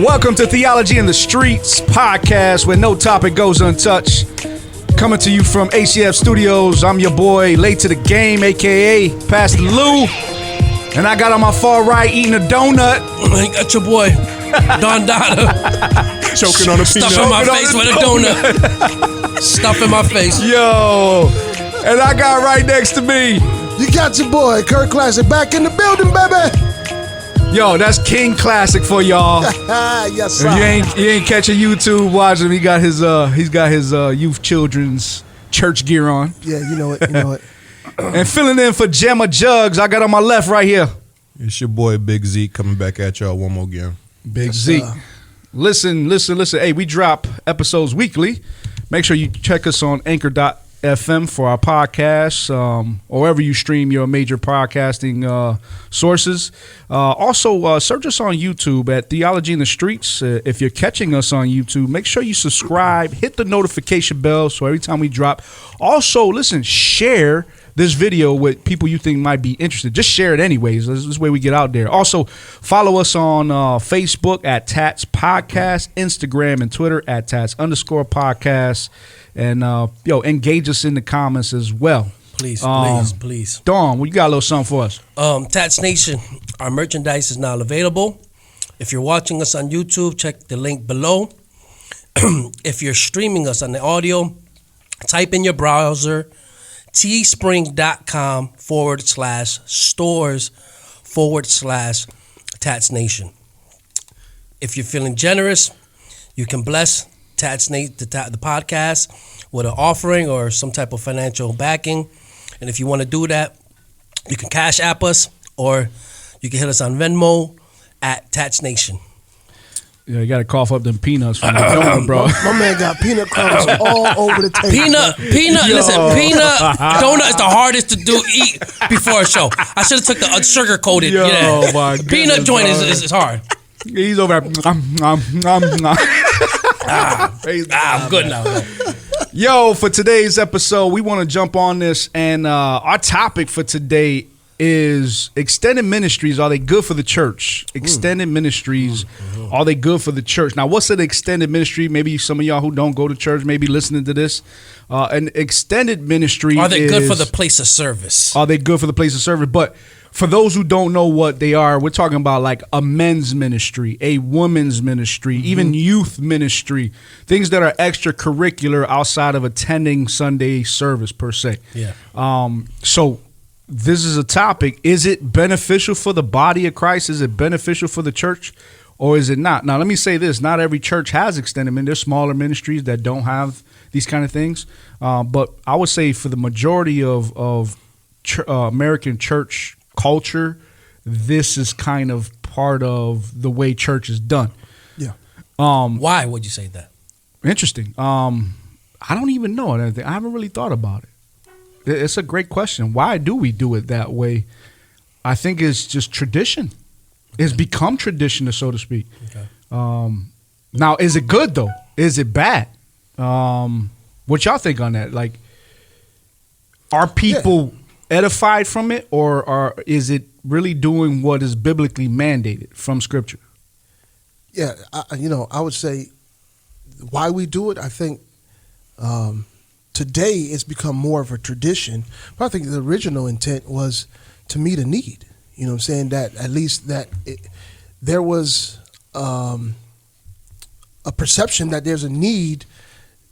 Welcome to Theology in the Streets podcast, where no topic goes untouched. Coming to you from ACF Studios, I'm your boy, late to the game, a.k.a. Pastor Lou. And I got on my far right eating a donut. I got your boy, Don Dada. Choking on a peanut. Stuffing my face with a donut. Stuffing my face. Yo. And I got right next to me. You got your boy, Kirk Classic, back in the building, baby. Yo, that's King Classic for y'all. Yes, sir. If you ain't catching YouTube, watch him. He got his youth children's church gear on. Yeah, you know it. And filling in for Gemma Jugs, I got on my left right here. It's your boy Big Zeke coming back at y'all one more again. Big Zeke. Listen. Hey, we drop episodes weekly. Make sure you check us on Anchor.fm for our podcasts, or wherever you stream your major podcasting sources. Also, search us on YouTube at Theology in the Streets. If you're catching us on YouTube, make sure you subscribe, hit the notification bell so every time we drop. Also, listen, share this video with people you think might be interested. Just share it anyways. This is the way we get out there. Also, follow us on Facebook at T.A.T.S Podcast, Instagram and Twitter at T.A.T.S_podcast. And, engage us in the comments as well. Please. Dawn, you got a little something for us? T.A.T.S Nation, our merchandise is now available. If you're watching us on YouTube, check the link below. If you're streaming us on the audio, type in your browser, teespring.com/stores/T.A.T.S Nation. If you're feeling generous, you can bless T.A.T.S the podcast with an offering or some type of financial backing. And if you want to do that, you can Cash App us or you can hit us on Venmo at T.A.T.S Nation. Yeah, you got to cough up them peanuts from the donut, bro. My man got peanut crumbs all over the table. Peanut donut is the hardest to eat before a show. I should have took the sugar coated. My goodness, peanut joint is hard. He's over there. I'm good now. Yo, for today's episode, we want to jump on this, and our topic for today is extended ministries. Are they good for the church? Extended ministries, are they good for the church? Now, what's an extended ministry? Maybe some of y'all who don't go to church may be listening to this. An extended ministry Are they good for the place of service? Are they good for the place of service? But for those who don't know what they are, we're talking about like a men's ministry, a women's ministry, even youth ministry, things that are extracurricular outside of attending Sunday service per se. Yeah. So this is a topic. Is it beneficial for the body of Christ? Is it beneficial for the church? Or is it not? Now, let me say this. Not every church has extended ministry. There's smaller ministries that don't have these kind of things. But I would say for the majority of American church culture, this is kind of part of the way church is done. Yeah. Why would you say that? Interesting. I don't even know. I haven't really thought about it. It's a great question. Why do we do it that way? I think it's just tradition. It's become tradition, so to speak. Okay. Now, is it good though? Is it bad? What y'all think on that? Like, are people edified from it, or is it really doing what is biblically mandated from Scripture? Yeah, I would say why we do it. I think today it's become more of a tradition, but I think the original intent was to meet a need. You know what I'm saying? That at least there was a perception that there's a need,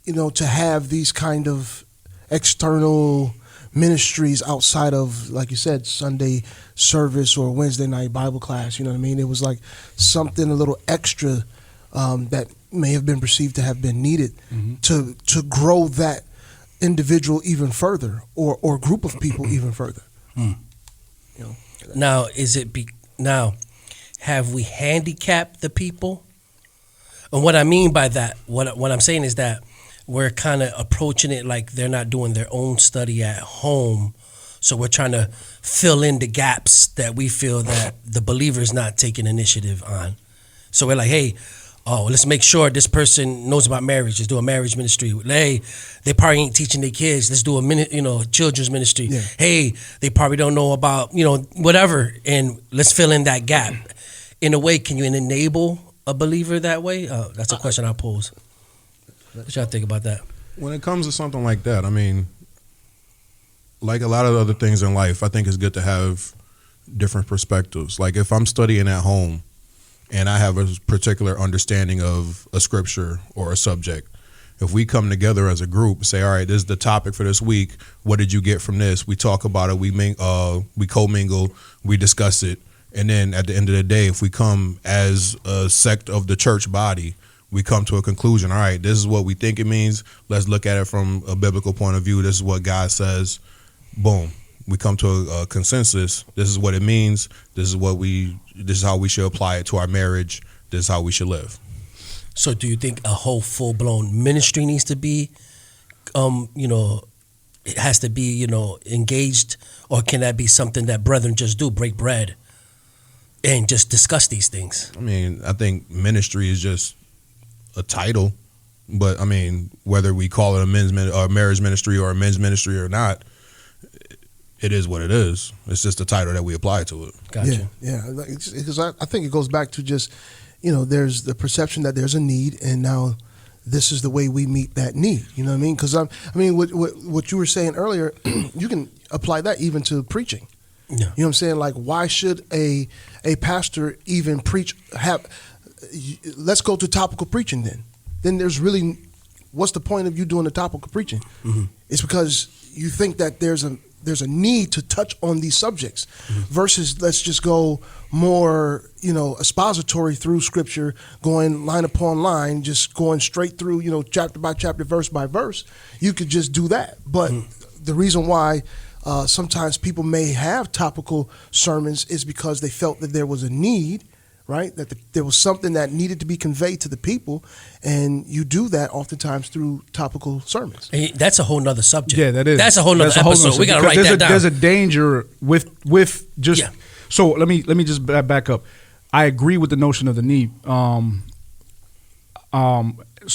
to have these kind of external ministries outside of, like you said, Sunday service or Wednesday night Bible class. You know what I mean? It was like something a little extra that may have been perceived to have been needed to grow that individual even further, or group of people even further. Now, have we handicapped the people? And what I mean by that, what I'm saying is that we're kind of approaching it like they're not doing their own study at home. So we're trying to fill in the gaps that we feel that the believer's not taking initiative on. So we're like, hey, oh, let's make sure this person knows about marriage. Let's do a marriage ministry. Hey, they probably ain't teaching their kids. Let's do a children's ministry. Yeah. Hey, they probably don't know about, whatever. And let's fill in that gap. In a way, can you enable a believer that way? That's a question I pose. What y'all think about that? When it comes to something like that, I mean, like a lot of other things in life, I think it's good to have different perspectives. Like if I'm studying at home and I have a particular understanding of a scripture or a subject, if we come together as a group, say, all right, this is the topic for this week. What did you get from this? We talk about it. We commingle. We discuss it. And then at the end of the day, if we come as a sect of the church body, we come to a conclusion. All right, this is what we think it means. Let's look at it from a biblical point of view. This is what God says. Boom. We come to a consensus. This is what it means. This is how we should apply it to our marriage. This is how we should live. So do you think a whole full-blown ministry needs to be, it has to be, engaged, or can that be something that brethren just do, break bread and just discuss these things? I mean, I think ministry is just a title, but I mean, whether we call it a marriage ministry or a men's ministry or not, it is what it is. It's just a title that we apply to it. Gotcha. Yeah. Because I think it goes back to just, there's the perception that there's a need, and now this is the way we meet that need. You know what I mean? Because what you were saying earlier, you can apply that even to preaching. Yeah. You know what I'm saying? Like, why should a pastor even preach? Let's go to topical preaching then. Then there's really, what's the point of you doing the topical preaching? Mm-hmm. It's because you think that there's a need to touch on these subjects, versus let's just go more, expository through scripture, going line upon line, just going straight through, chapter by chapter, verse by verse. You could just do that. But the reason why sometimes people may have topical sermons is because they felt that there was a need, right? That there was something that needed to be conveyed to the people, and you do that oftentimes through topical sermons. Hey, that's a whole nother subject. Yeah, that is. That's a whole nother episode. We gotta write that down. There's a danger with just. Yeah. So let me just back up. I agree with the notion of the need. So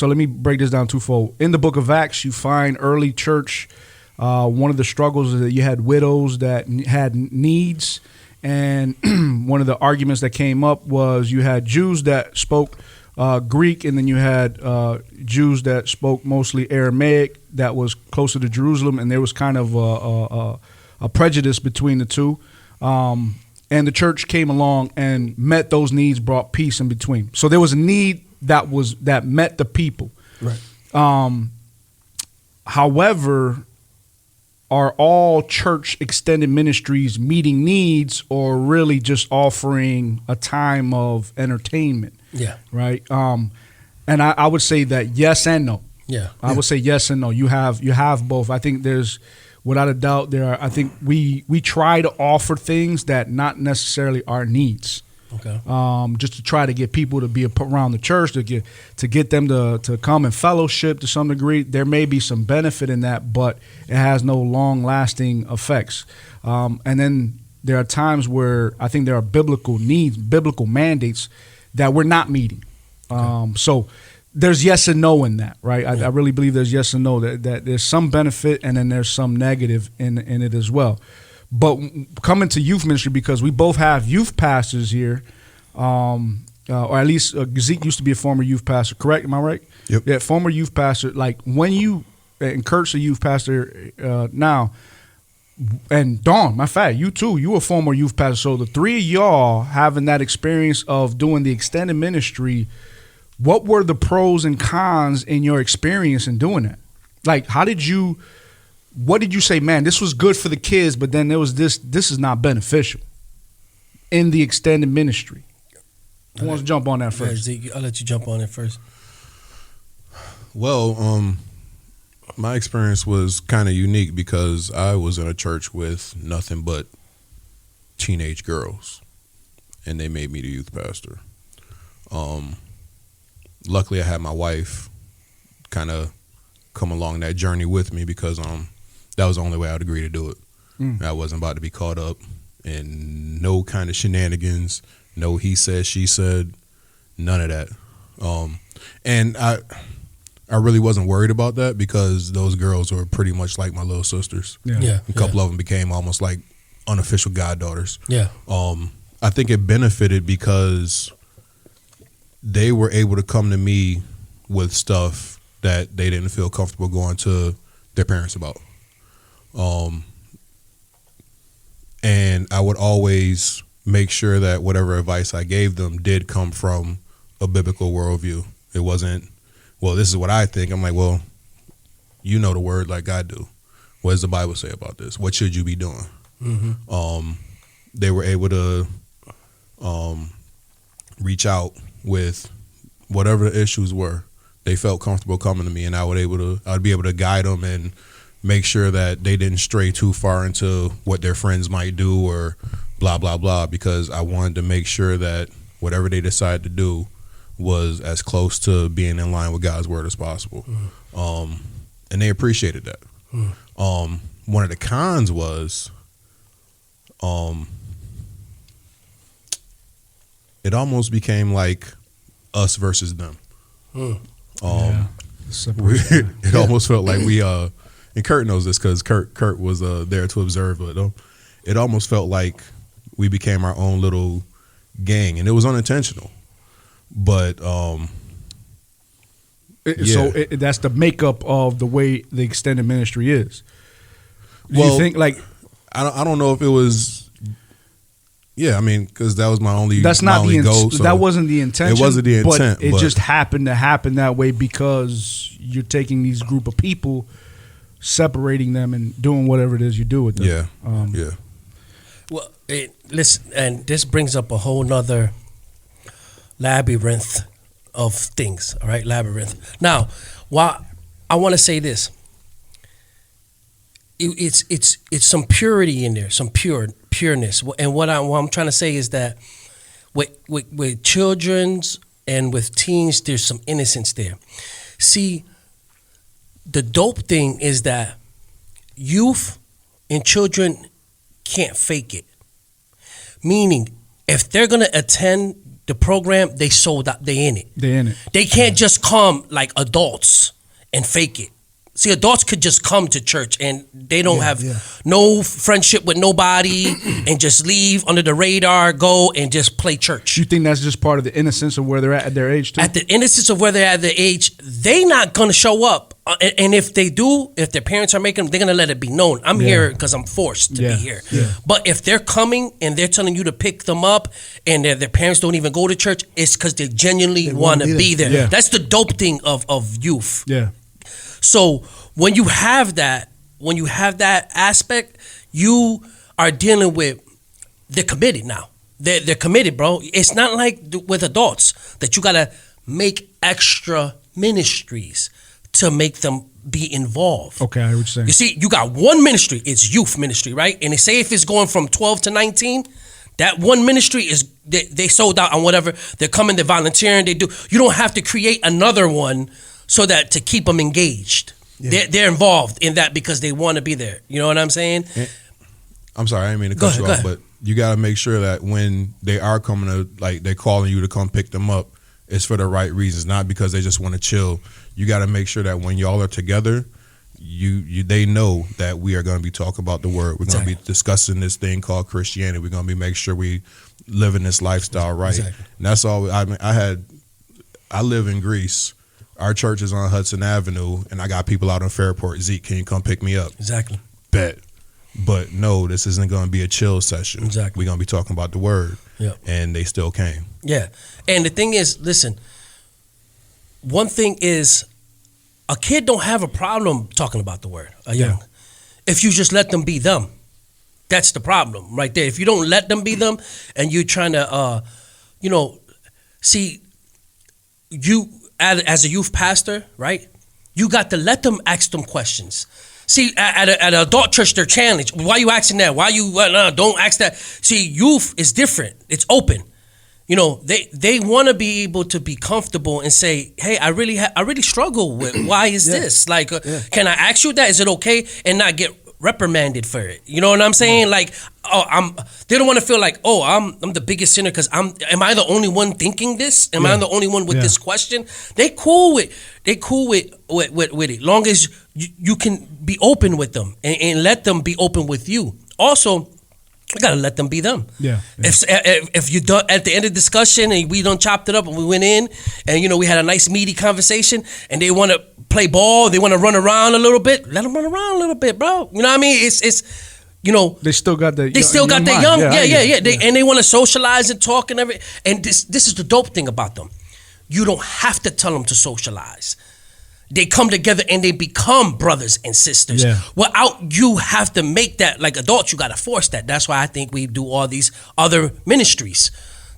let me break this down twofold. In the book of Acts, you find early church. One of the struggles is that you had widows that had needs. And one of the arguments that came up was you had Jews that spoke Greek, and then you had Jews that spoke mostly Aramaic that was closer to Jerusalem, and there was kind of a prejudice between the two. And the church came along and met those needs, brought peace in between. So there was a need that met the people. Right. However, are all church extended ministries meeting needs, or really just offering a time of entertainment? Yeah. Right. And I would say that yes and no. Yeah. I would say yes and no. You have both. I think there's, without a doubt, I think we try to offer things that not necessarily are needs. Okay. Just to try to get people to be around the church, to get them to come and fellowship to some degree. There may be some benefit in that, but it has no long-lasting effects. And then there are times where I think there are biblical needs, biblical mandates that we're not meeting. So there's yes and no in that, right? I really believe there's yes and no, that there's some benefit and then there's some negative in it as well. But coming to youth ministry, because we both have youth pastors here, or at least Zeke used to be a former youth pastor, correct? Am I right? Yep. Yeah, former youth pastor. Like when you, and Kurt's a youth pastor now, and Dawn, my fact, you too, you a former youth pastor. So the three of y'all having that experience of doing the extended ministry, what were the pros and cons in your experience in doing that? Like, what did you say, man, this was good for the kids, but then there was this is not beneficial in the extended ministry? Who wants to jump on that first? Zeke, I'll let you jump on it first. Well, my experience was kind of unique because I was in a church with nothing but teenage girls, and they made me the youth pastor. Luckily, I had my wife kind of come along that journey with me because that was the only way I would agree to do it. I wasn't about to be caught up in no kind of shenanigans, no he said, she said, none of that. And I really wasn't worried about that because those girls were pretty much like my little sisters. Yeah. A couple of them became almost like unofficial goddaughters. Yeah. I think it benefited because they were able to come to me with stuff that they didn't feel comfortable going to their parents about. And I would always make sure that whatever advice I gave them did come from a biblical worldview. It wasn't, well, this is what I think. I'm like, well, you know the word like I do. What does the Bible say about this? What should you be doing? Mm-hmm. They were able to reach out with whatever the issues were. They felt comfortable coming to me, and I'd be able to guide them and make sure that they didn't stray too far into what their friends might do or blah, blah, blah, because I wanted to make sure that whatever they decided to do was as close to being in line with God's word as possible. And they appreciated that. One of the cons was it almost became like us versus them. It almost felt like we and Kurt knows this because Kurt was there to observe, but it almost felt like we became our own little gang, and it was unintentional. But so that's the makeup of the way the extended ministry is. Do you think like I don't know if it was. Yeah, I mean, because that was my only. That's not my only goal. So that wasn't the intention. It wasn't the intent. But it just happened to happen that way because you're taking these group of people, separating them, and doing whatever it is you do with them. Yeah. Well, listen, and this brings up a whole nother labyrinth of things. All right, labyrinth. Now, while I want to say this, it's some purity in there, some pureness. And what I'm trying to say is that with children's and with teens, there's some innocence there. See, the dope thing is that youth and children can't fake it. Meaning, if they're gonna attend the program, they sold out. They in it. They can't just come like adults and fake it. See, adults could just come to church and they don't have no friendship with nobody and just leave under the radar, go and just play church. You think that's just part of the innocence of where they're at their age too? At the innocence of where they're at their age, they not going to show up. And if they do, if their parents are making them, they're going to let it be known. I'm here because I'm forced to be here. Yeah. But if they're coming and they're telling you to pick them up and their parents don't even go to church, it's because they genuinely want to be there. Yeah. That's the dope thing of youth. Yeah. So when you have that aspect, you are dealing with, they're committed now. They're committed, bro. It's not like with adults that you gotta make extra ministries to make them be involved. Okay, I hear what you're saying. You see, you got one ministry, it's youth ministry, right? And they say if it's going from 12 to 19, that one ministry is, they sold out on whatever. They're coming, they're volunteering, you don't have to create another one so that to keep them engaged. Yeah. They're involved in that because they want to be there. You know what I'm saying? I'm sorry, I didn't mean to cut you off, but you got to make sure that when they are coming to, like, they're calling you to come pick them up, it's for the right reasons, not because they just want to chill. You got to make sure that when y'all are together, they know that we are going to be talking about the word. We're going to be discussing this thing called Christianity. We're going to be making sure we living this lifestyle right. And that's all. I mean, I live in Greece. Our church is on Hudson Avenue, and I got people out in Fairport. Zeke, can you come pick me up? Exactly. Bet. But no, this isn't going to be a chill session. Exactly. We're going to be talking about the word. Yeah. And they still came. Yeah. And the thing is, listen, one thing is, a kid don't have a problem talking about the word, young. If you just let them be them. That's the problem right there. If you don't let them be them and you're trying to, see, you, as a youth pastor, right? You got to let them ask them questions. See, at an adult church, they're challenged. Why are you asking that? Why you don't ask that? See, youth is different. It's open. You know, they want to be able to be comfortable and say, "Hey, I really struggle with why is this? Like, can I ask you that? Is it okay?" And not get reprimanded for it. You know what I'm saying? Like, they don't want to feel like, I'm the biggest sinner because am I the only one thinking this? Am I the only one with this question? They cool with it. Long as you can be open with them and let them be open with you. Also, you gotta let them be them. Yeah. If you done at the end of the discussion and we done chopped it up and we went in and we had a nice meaty conversation and they want to play ball, they want to run around a little bit, let them run around a little bit, bro. You know what I mean? It's they still got that. And they want to socialize and talk and everything. And this is the dope thing about them. You don't have to tell them to socialize. They come together and they become brothers and sisters. Yeah. Without you have to make that, like adults, you got to force that. That's why I think we do all these other ministries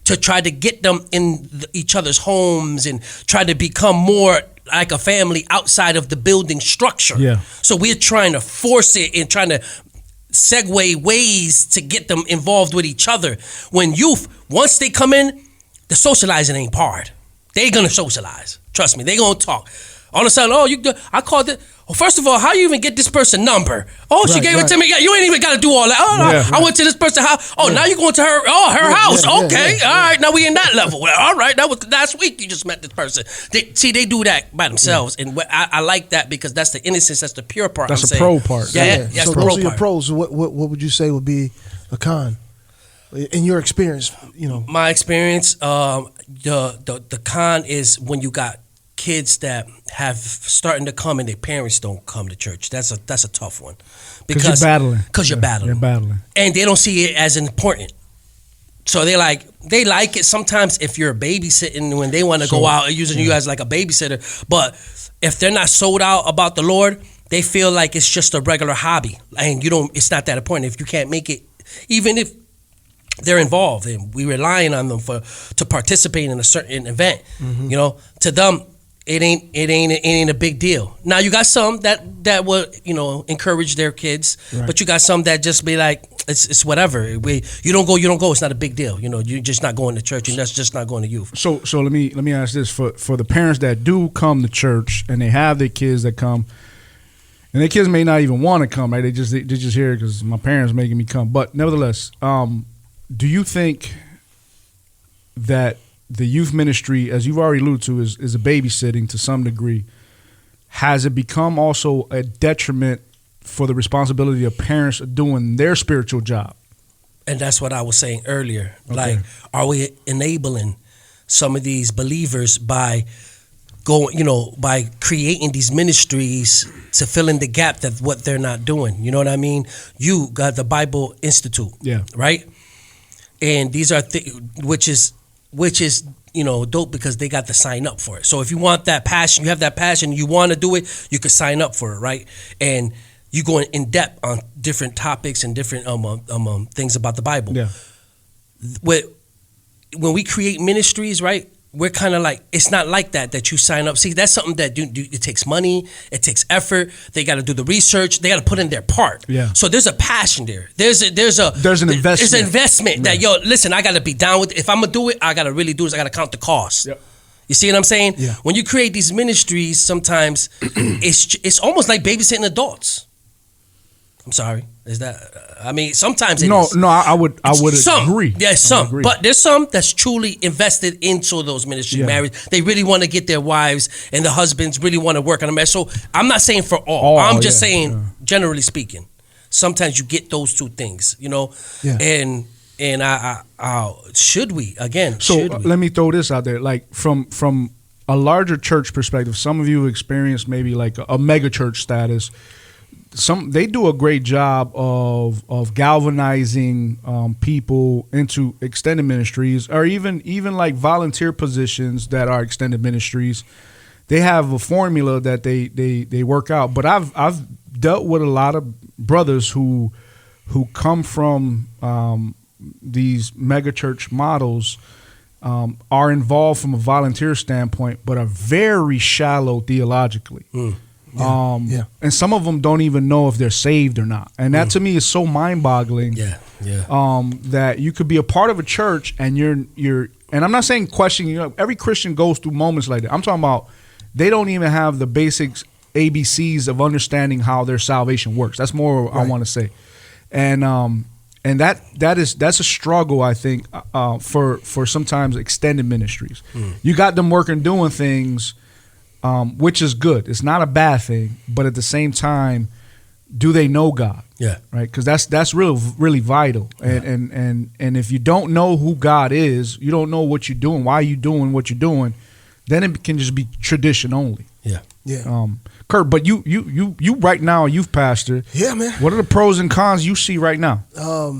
to try to get them in each other's homes and try to become more like a family outside of the building structure. Yeah. So we're trying to force it and trying to segue ways to get them involved with each other. When once they come in, the socializing ain't hard. They gonna socialize. Trust me, they gonna talk. All of a sudden, I called it. Well, first of all, how you even get this person number? Oh, she gave it to me. Yeah, you ain't even got to do all that. Oh, I went to this person's house. Oh, now you going to her house. Okay, all right. Now we in that level. Well, all right, that was last week. You just met this person. They do that by themselves, and I like that because that's the innocence. That's the pure part. That's the pro part. Yeah, that's so the pro those are your part. pros. What would you say would be a con in your experience? My experience. The con is when you got kids that have starting to come and their parents don't come to church. That's a tough one because you're battling. You're battling, and they don't see it as important. So they like it sometimes if you're babysitting when they want to go out using you as like a babysitter. But if they're not sold out about the Lord, they feel like it's just a regular hobby, and it's not that important if you can't make it, even if they're involved and we relying on them to participate in a certain event. To them. It ain't a big deal. Now you got some that will encourage their kids, right. But you got some that just be like it's whatever. You don't go. It's not a big deal. You're just not going to church, and that's just not going to youth. So let me ask this for the parents that do come to church and they have their kids that come, and their kids may not even want to come. Right? They just hear it because my parents making me come. But nevertheless, do you think that the youth ministry, as you've already alluded to, is a babysitting to some degree? Has it become also a detriment for the responsibility of parents doing their spiritual job? And that's what I was saying earlier. Okay. Like, are we enabling some of these believers by by creating these ministries to fill in the gap that what they're not doing? You know what I mean? You got the Bible Institute, right? And these are which is dope because they got to sign up for it. So if you want that passion, you have that passion, you want to do it, you could sign up for it, right? And you go in depth on different topics and different things about the Bible. Yeah. When we create ministries, right? We're kind of like, it's not like that you sign up. See, that's something that it takes money, it takes effort. They got to do the research. They got to put in their part. Yeah. So there's a passion there. There's an investment. There's an investment that, listen, I got to be down with it. If I'm going to do it, I got to really do this. I got to count the cost. Yep. You see what I'm saying? Yeah. When you create these ministries, sometimes it's almost like babysitting adults. I'm sorry. Is that? Sometimes it is. No. I would agree. Yeah, some. But there's some that's truly invested into those ministry marriage. They really want to get their wives and the husbands really want to work on them. So I'm not saying for all. I'm just saying, generally speaking, sometimes you get those two things, Yeah. And I should we again? So let me throw this out there, like from a larger church perspective. Some of you experienced maybe like a mega church status. They do a great job of galvanizing people into extended ministries, or even like volunteer positions that are extended ministries. They have a formula that they work out. But I've dealt with a lot of brothers who come from these mega church models, are involved from a volunteer standpoint, but are very shallow theologically. And some of them don't even know if they're saved or not, and that to me is so mind-boggling. That you could be a part of a church and you're and I'm not saying questioning. Every Christian goes through moments like that. I'm talking about they don't even have the basics ABCs of understanding how their salvation works. That's more I want to say, and that's a struggle, I think, for sometimes extended ministries. You got them working doing things, which is good. It's not a bad thing, but at the same time, do they know God? Yeah. Right. Because that's really vital. And if you don't know who God is, you don't know what you're doing, why you doing what you're doing, then it can just be tradition only. Yeah. Yeah. Kurt, but you right now, youth pastor. Yeah, man. What are the pros and cons you see right now? I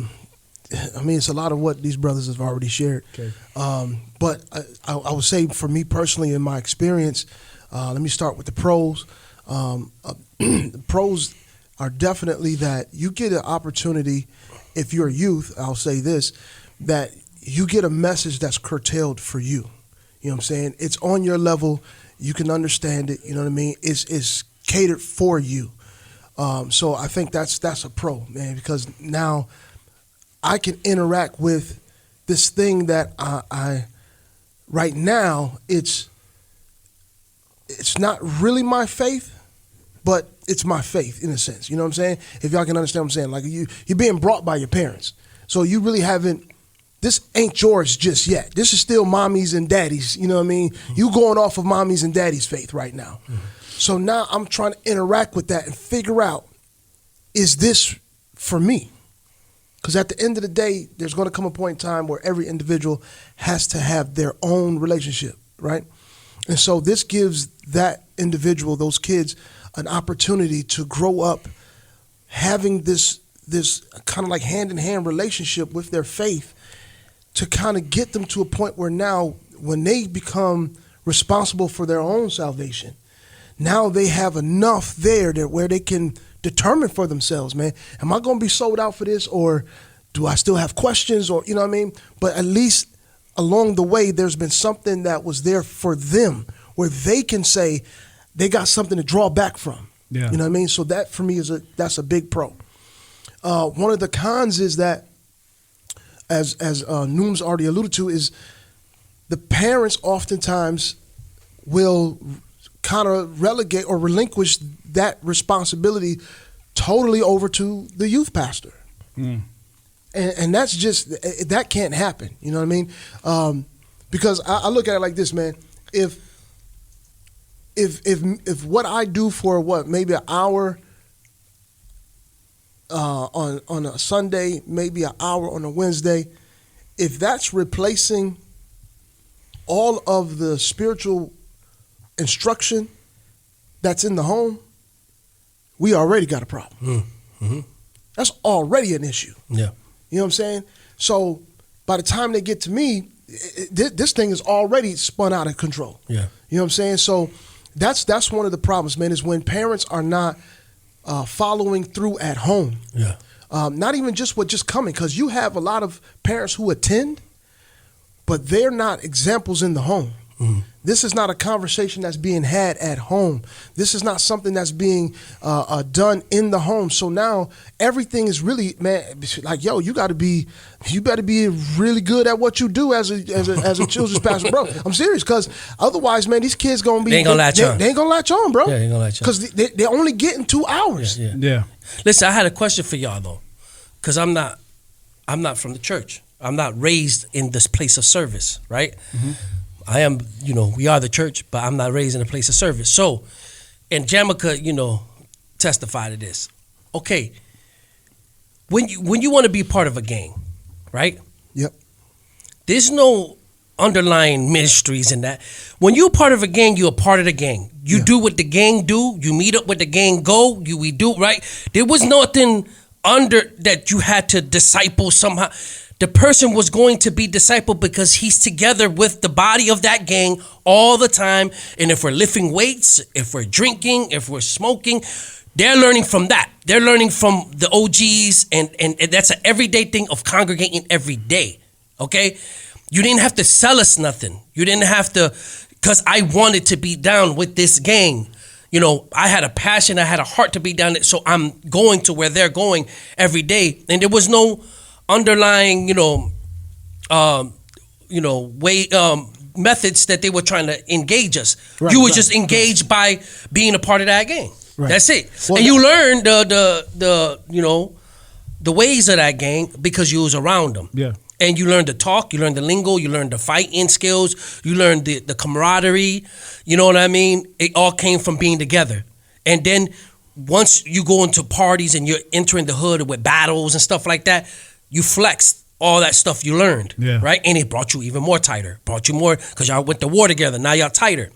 mean, it's a lot of what these brothers have already shared. Okay. But I would say for me personally, in my experience, let me start with the pros. The pros are definitely that you get an opportunity, if you're a youth, I'll say this, that you get a message that's curtailed for you. You know what I'm saying? It's on your level. You can understand it. You know what I mean? It's catered for you. So I think that's a pro, man, because now I can interact with this thing that I right now, it's not really my faith, but it's my faith in a sense. You know what I'm saying? If y'all can understand what I'm saying. Like you're being brought by your parents. So you really haven't, this ain't yours just yet. This is still mommy's and daddy's. You know what I mean? You going off of mommy's and daddy's faith right now. So now I'm trying to interact with that and figure out, is this for me? Because at the end of the day, there's going to come a point in time where every individual has to have their own relationship, right? And so this gives that individual, those kids, an opportunity to grow up having this kind of like hand-in-hand relationship with their faith, to kind of get them to a point where now when they become responsible for their own salvation, now they have enough there that where they can determine for themselves, man, am I going to be sold out for this, or do I still have questions, or, you know what I mean? But at least along the way, there's been something that was there for them where they can say they got something to draw back from. Yeah. You know what I mean? So that for me that's a big pro. One of the cons is that, as Noom's already alluded to, is the parents oftentimes will kind of relegate or relinquish that responsibility totally over to the youth pastor. And that's just, that can't happen. You know what I mean? Because I look at it like this, man. If what I do for maybe an hour on a Sunday, maybe an hour on a Wednesday, if that's replacing all of the spiritual instruction that's in the home, we already got a problem. That's already an issue. Yeah. You know what I'm saying? So by the time they get to me, this thing is already spun out of control. Yeah. You know what I'm saying? So that's one of the problems, man, is when parents are not following through at home. Yeah. Not even just with just coming, because you have a lot of parents who attend, but they're not examples in the home. This is not a conversation that's being had at home. This is not something that's being done in the home. So now everything is really, man, like, yo, you better be really good at what you do as a children's pastor, bro. I'm serious, because otherwise, man, these kids gonna be, They ain't gonna latch on. They ain't gonna latch on, bro. Yeah, they ain't gonna latch on. Because they're only getting 2 hours. Yeah. Listen, I had a question for y'all though, because I'm not from the church. I'm not raised in this place of service, right? I am, we are the church, but I'm not raised in a place of service. So, and Jamaica, testify to this. Okay, when you want to be part of a gang, right? Yep. There's no underlying ministries in that. When you're part of a gang, you're a part of the gang. You do what the gang do. You meet up with the gang go. We do, right? There was nothing under that you had to disciple somehow. The person was going to be discipled because he's together with the body of that gang all the time. And if we're lifting weights, if we're drinking, if we're smoking, they're learning from that. They're learning from the OGs, and that's an everyday thing of congregating every day, okay? You didn't have to sell us nothing. You didn't have to, because I wanted to be down with this gang. I had a passion, I had a heart to be down there, so I'm going to where they're going every day. And there was no underlying, way, methods that they were trying to engage us. Right, You was right, just engaged by being a part of that gang. Right. That's it. Well, and you learned the ways of that gang because you was around them. Yeah. And you learned to talk, you learned the lingo, you learned the fighting skills, you learned the camaraderie. You know what I mean? It all came from being together. And then once you go into parties and you're entering the hood with battles and stuff like that, you flex all that stuff you learned, Yeah. right? And it brought you even more tighter, brought you more, because y'all went to war together, now y'all tighter.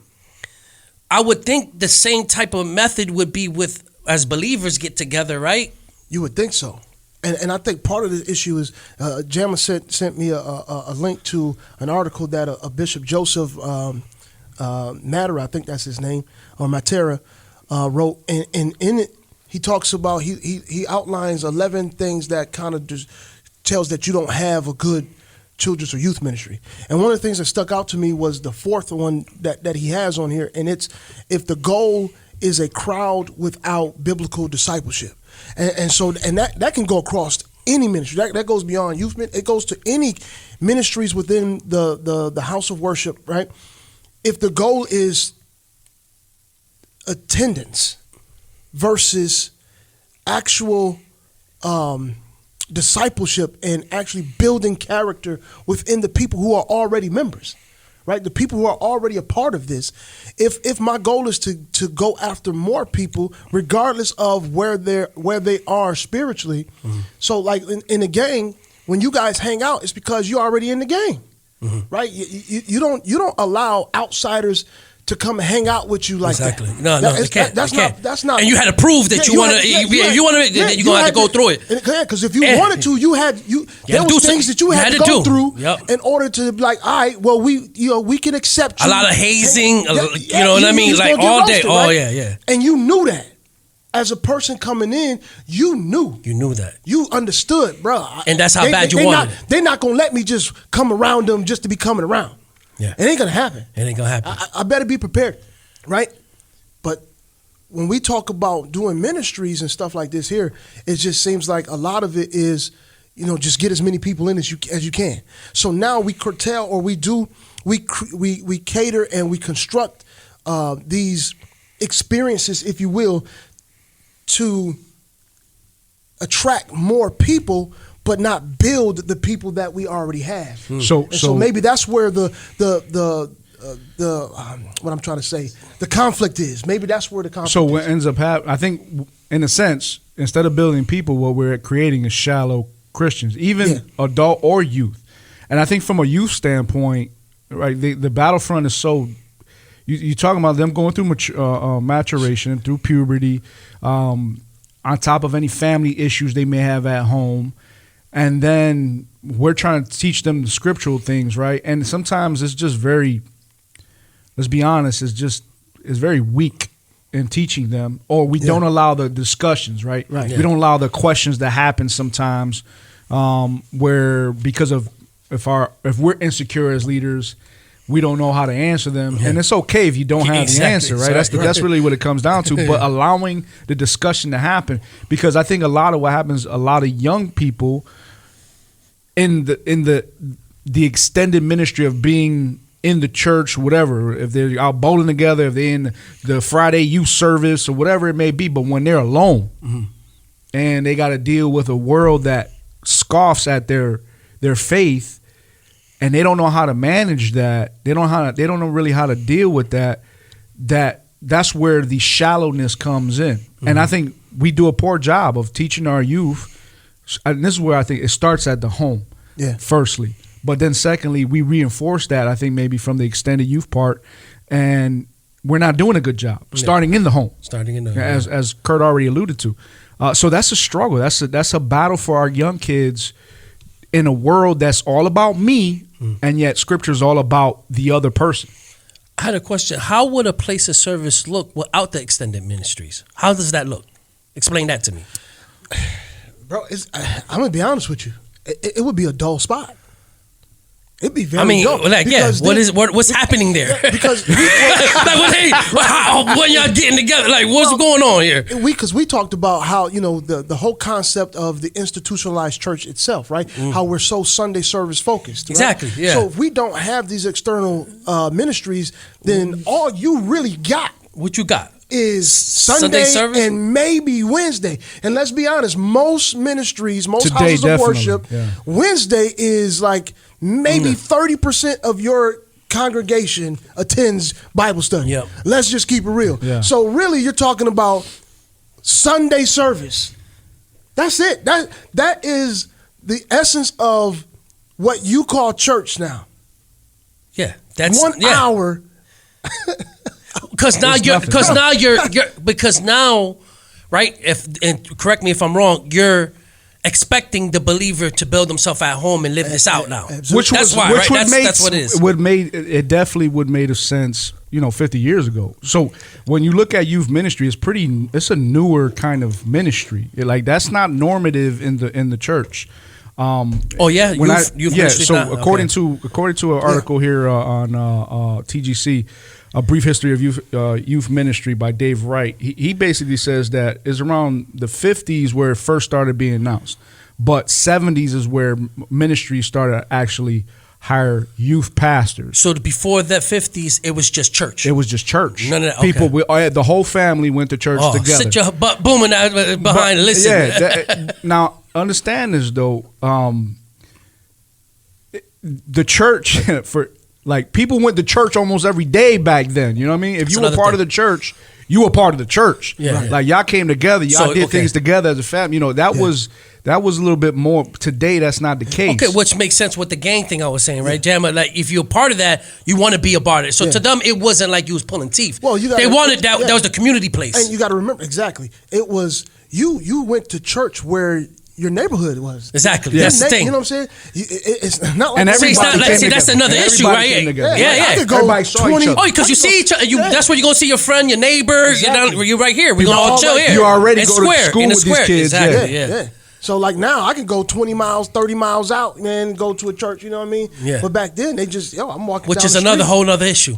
I would think the same type of method would be with, as believers get together, right? You would think so. And I think part of the issue is Jamma sent me a link to an article that a Bishop Joseph Matera, I think that's his name, or Matera, wrote. And in it, he talks about, he outlines 11 things that kind of just tells that you don't have a good children's or youth ministry. And one of the things that stuck out to me was the fourth one that he has on here. And it's, if the goal is a crowd without biblical discipleship. And so that can go across any ministry. That goes beyond youth. It goes to any ministries within the house of worship, right? If the goal is attendance versus actual discipleship and actually building character within the people who are already members, right? The people who are already a part of this. If my goal is to go after more people, regardless of where they are spiritually. Mm-hmm. So like in a gang, when you guys hang out, it's because you're already in the gang, mm-hmm. right? You don't allow outsiders to come hang out with you like exactly. that. No, you can't. That's not. And you had to prove that you want to. If you want to, then you're gonna have to go through it. Yeah, because if you wanted to, there was things that you had to go through in order to be like, all right, well, we can accept you. A lot of hazing, you know what I mean, like all day. Oh yeah. And you knew that. As a person coming in, you knew. You knew that. You understood, bro. And that's how bad you wanted it. They're not gonna let me just come around them just to be coming around. Yeah. It ain't gonna happen. It ain't gonna happen. I better be prepared, right? But when we talk about doing ministries and stuff like this here, it just seems like a lot of it is, just get as many people in as you can. So now we curtail, or we cater and we construct these experiences, if you will, to attract more people, but not build the people that we already have. So maybe that's where the what I'm trying to say, the conflict is. Maybe that's where the conflict is. So what ends up happening, I think, in a sense, instead of building people, what we're creating is shallow Christians, even adult or youth. And I think from a youth standpoint, right, the battlefront is so. You're talking about them going through maturation, through puberty, on top of any family issues they may have at home. And then we're trying to teach them the scriptural things, right? And sometimes it's just very, let's be honest, it's very weak in teaching them. Or we don't allow the discussions, right? Right. We don't allow the questions that happen sometimes where because of if we're insecure as leaders, we don't know how to answer them. And it's okay if you don't have the answer, right? That's really what it comes down to. But allowing the discussion to happen, because I think a lot of what happens, a lot of young people in the extended ministry of being in the church, whatever, if they're out bowling together, if they're in the Friday youth service or whatever it may be, but when they're alone and they got to deal with a world that scoffs at their faith, and they don't know how to manage that, they don't know really how to deal with that's where the shallowness comes in. And I think we do a poor job of teaching our youth. And this is where I think it starts at the home, firstly. But then secondly, we reinforce that, I think, maybe from the extended youth part. And we're not doing a good job starting in the home. As Kurt already alluded to. So that's a struggle. That's a battle for our young kids in a world that's all about me, and yet Scripture is all about the other person. I had a question. How would a place of service look without the extended ministries? How does that look? Explain that to me. Bro, I'm going to be honest with you. It would be a dull spot. It'd be very I mean, dope. like, yeah, Because what's happening there? because When y'all getting together, like, what's going on here? because we talked about how the whole concept of the institutionalized church itself, right? How we're so Sunday service focused, right? Exactly, yeah. So if we don't have these external ministries, then all you really got What you got? is Sunday Sunday service? and maybe Wednesday. And let's be honest, most ministries, most Today, houses of definitely, worship, yeah. Wednesday is like maybe 30% of your congregation attends Bible study. Yep. Let's just keep it real. Yeah. So really you're talking about Sunday service. That's it. That is the essence of what you call church now. That's 1 hour. Because now now, right? And correct me if I'm wrong. You're expecting the believer to build himself at home and live this out now. Absolutely. That's why, right? That's what it is. It definitely would made a sense, 50 years ago. So when you look at youth ministry, it's a newer kind of ministry. That's not normative in the church. Oh yeah, youth ministry. So now? according to an article here on TGC, A Brief History of Youth Ministry by Dave Wright, he basically says that it's around the 50s where it first started being announced, but 70s is where ministries started to actually hire youth pastors. So before that 50s, it was just church. It was just church. No, okay. People, the whole family went to church together. Sit your butt booming out behind and listen. Yeah. Now, understand this though. The church people went to church almost every day back then. You know what I mean? If you were part of the church, you were part of the church. Yeah. Like y'all came together, y'all did things together as a family. That was a little bit more. Today, that's not the case. Okay, which makes sense with the gang thing I was saying, right, Jamma? Like if you're part of that, you want to be a part of it. So to them, it wasn't like you was pulling teeth. Well, they wanted that. That was the community place. And you got to remember exactly. It was you went to church where your neighborhood was. Exactly. That's the thing. You know what I'm saying? It's not like And that's another issue, right? Yeah. I could go Everybody saw 20. each other. Oh, because you see each other. That's where you're gonna see your friend, your neighbor. Exactly. You're right here. We're gonna all chill here. You already and go to school with these kids. Exactly. Yeah. So like now I can go 20 miles, 30 miles out, man, go to a church, you know what I mean? Yeah. But back then they just, I'm walking Which down is the another street. whole nother issue.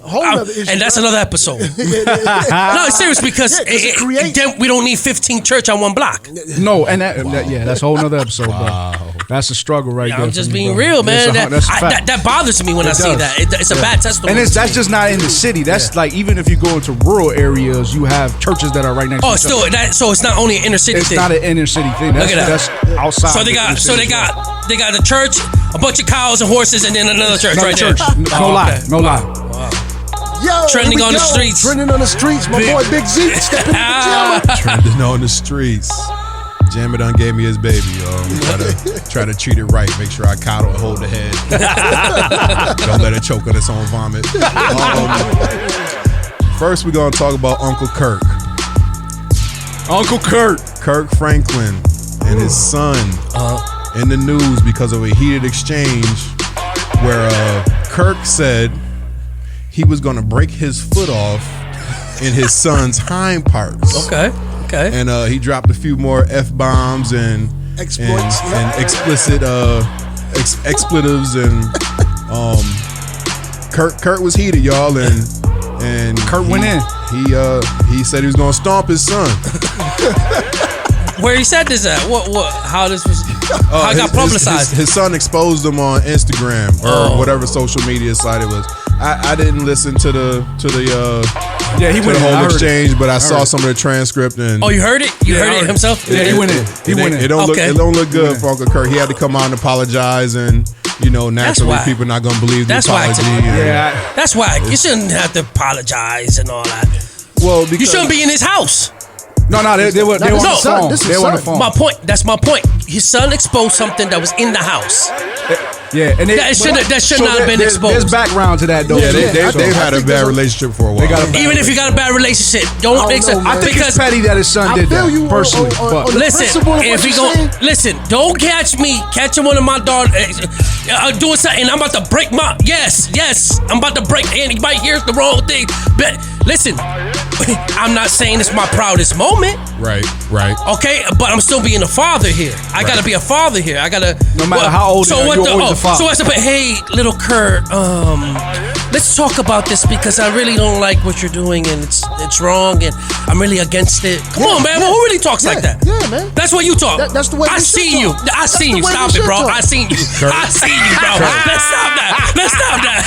And that's another episode. No, it's serious because then we don't need 15 church on one block. No, and that's a whole nother episode, bro. That's a struggle right there. I'm just for me, being bro. real, man. That's a fact. That bothers me when I see that. It's a bad testimony. And that's just not in the city. That's like even if you go into rural areas, you have churches that are right next to each other. So it's not only an inner city thing. It's not an inner city thing. Look at that. That's outside. So they got the church, a bunch of cows and horses, and then another church right there. No lie. Yo, Trending on the streets. Trending on the streets. My boy Big Z stepping in the gym. Trending on the streets. Jamma done gave me his baby, yo. Try to treat it right. Make sure I coddle and hold the head. Don't let it choke on its own vomit. First, we're going to talk about Uncle Kirk. Uncle Kirk. Kirk Franklin and his son in the news because of a heated exchange where Kirk said he was going to break his foot off in his son's hind parts. Okay. And he dropped a few more F-bombs and exploits and explicit expletives and Kurt was heated, y'all, and Kurt went in. He said he was gonna stomp his son. Where he said this at? What? How this was? How it got publicized? His son exposed him on Instagram or whatever social media site it was. I didn't listen to the whole exchange, but I saw some of the transcript and. Oh, you heard it? You heard it himself? Yeah, he went in. It don't look good for Uncle Kirk. He had to come out and apologize, and naturally people not gonna believe the apology. That's why you shouldn't have to apologize and all that. Well, because you shouldn't be in his house. No, they were on the phone. They were on the phone. My point. That's my point. His son exposed something that was in the house. Yeah, and that should not have been exposed. There's background to that, though. Yeah, they've had a bad relationship for a while. Even if you got a bad relationship, don't make sense. I think it's petty that his son did that personally. Listen, don't catch one of my daughters doing something. I'm about to break my yes. I'm about to break. And he might hear the wrong thing, but Listen, I'm not saying it's my proudest moment. Right. Okay, but I'm still being a father here. I gotta be a father here. I gotta. No matter how old you are, you're always a father. So I said, but hey, little Kurt, let's talk about this because I really don't like what you're doing and it's wrong and I'm really against it. Come on, man. Who really talks like that? Yeah, man. That's what you talk. That's the way I we should seen you. talk. I seen you. the way Stop we it, bro. should talk. I seen you. I seen you, bro. Let's stop that.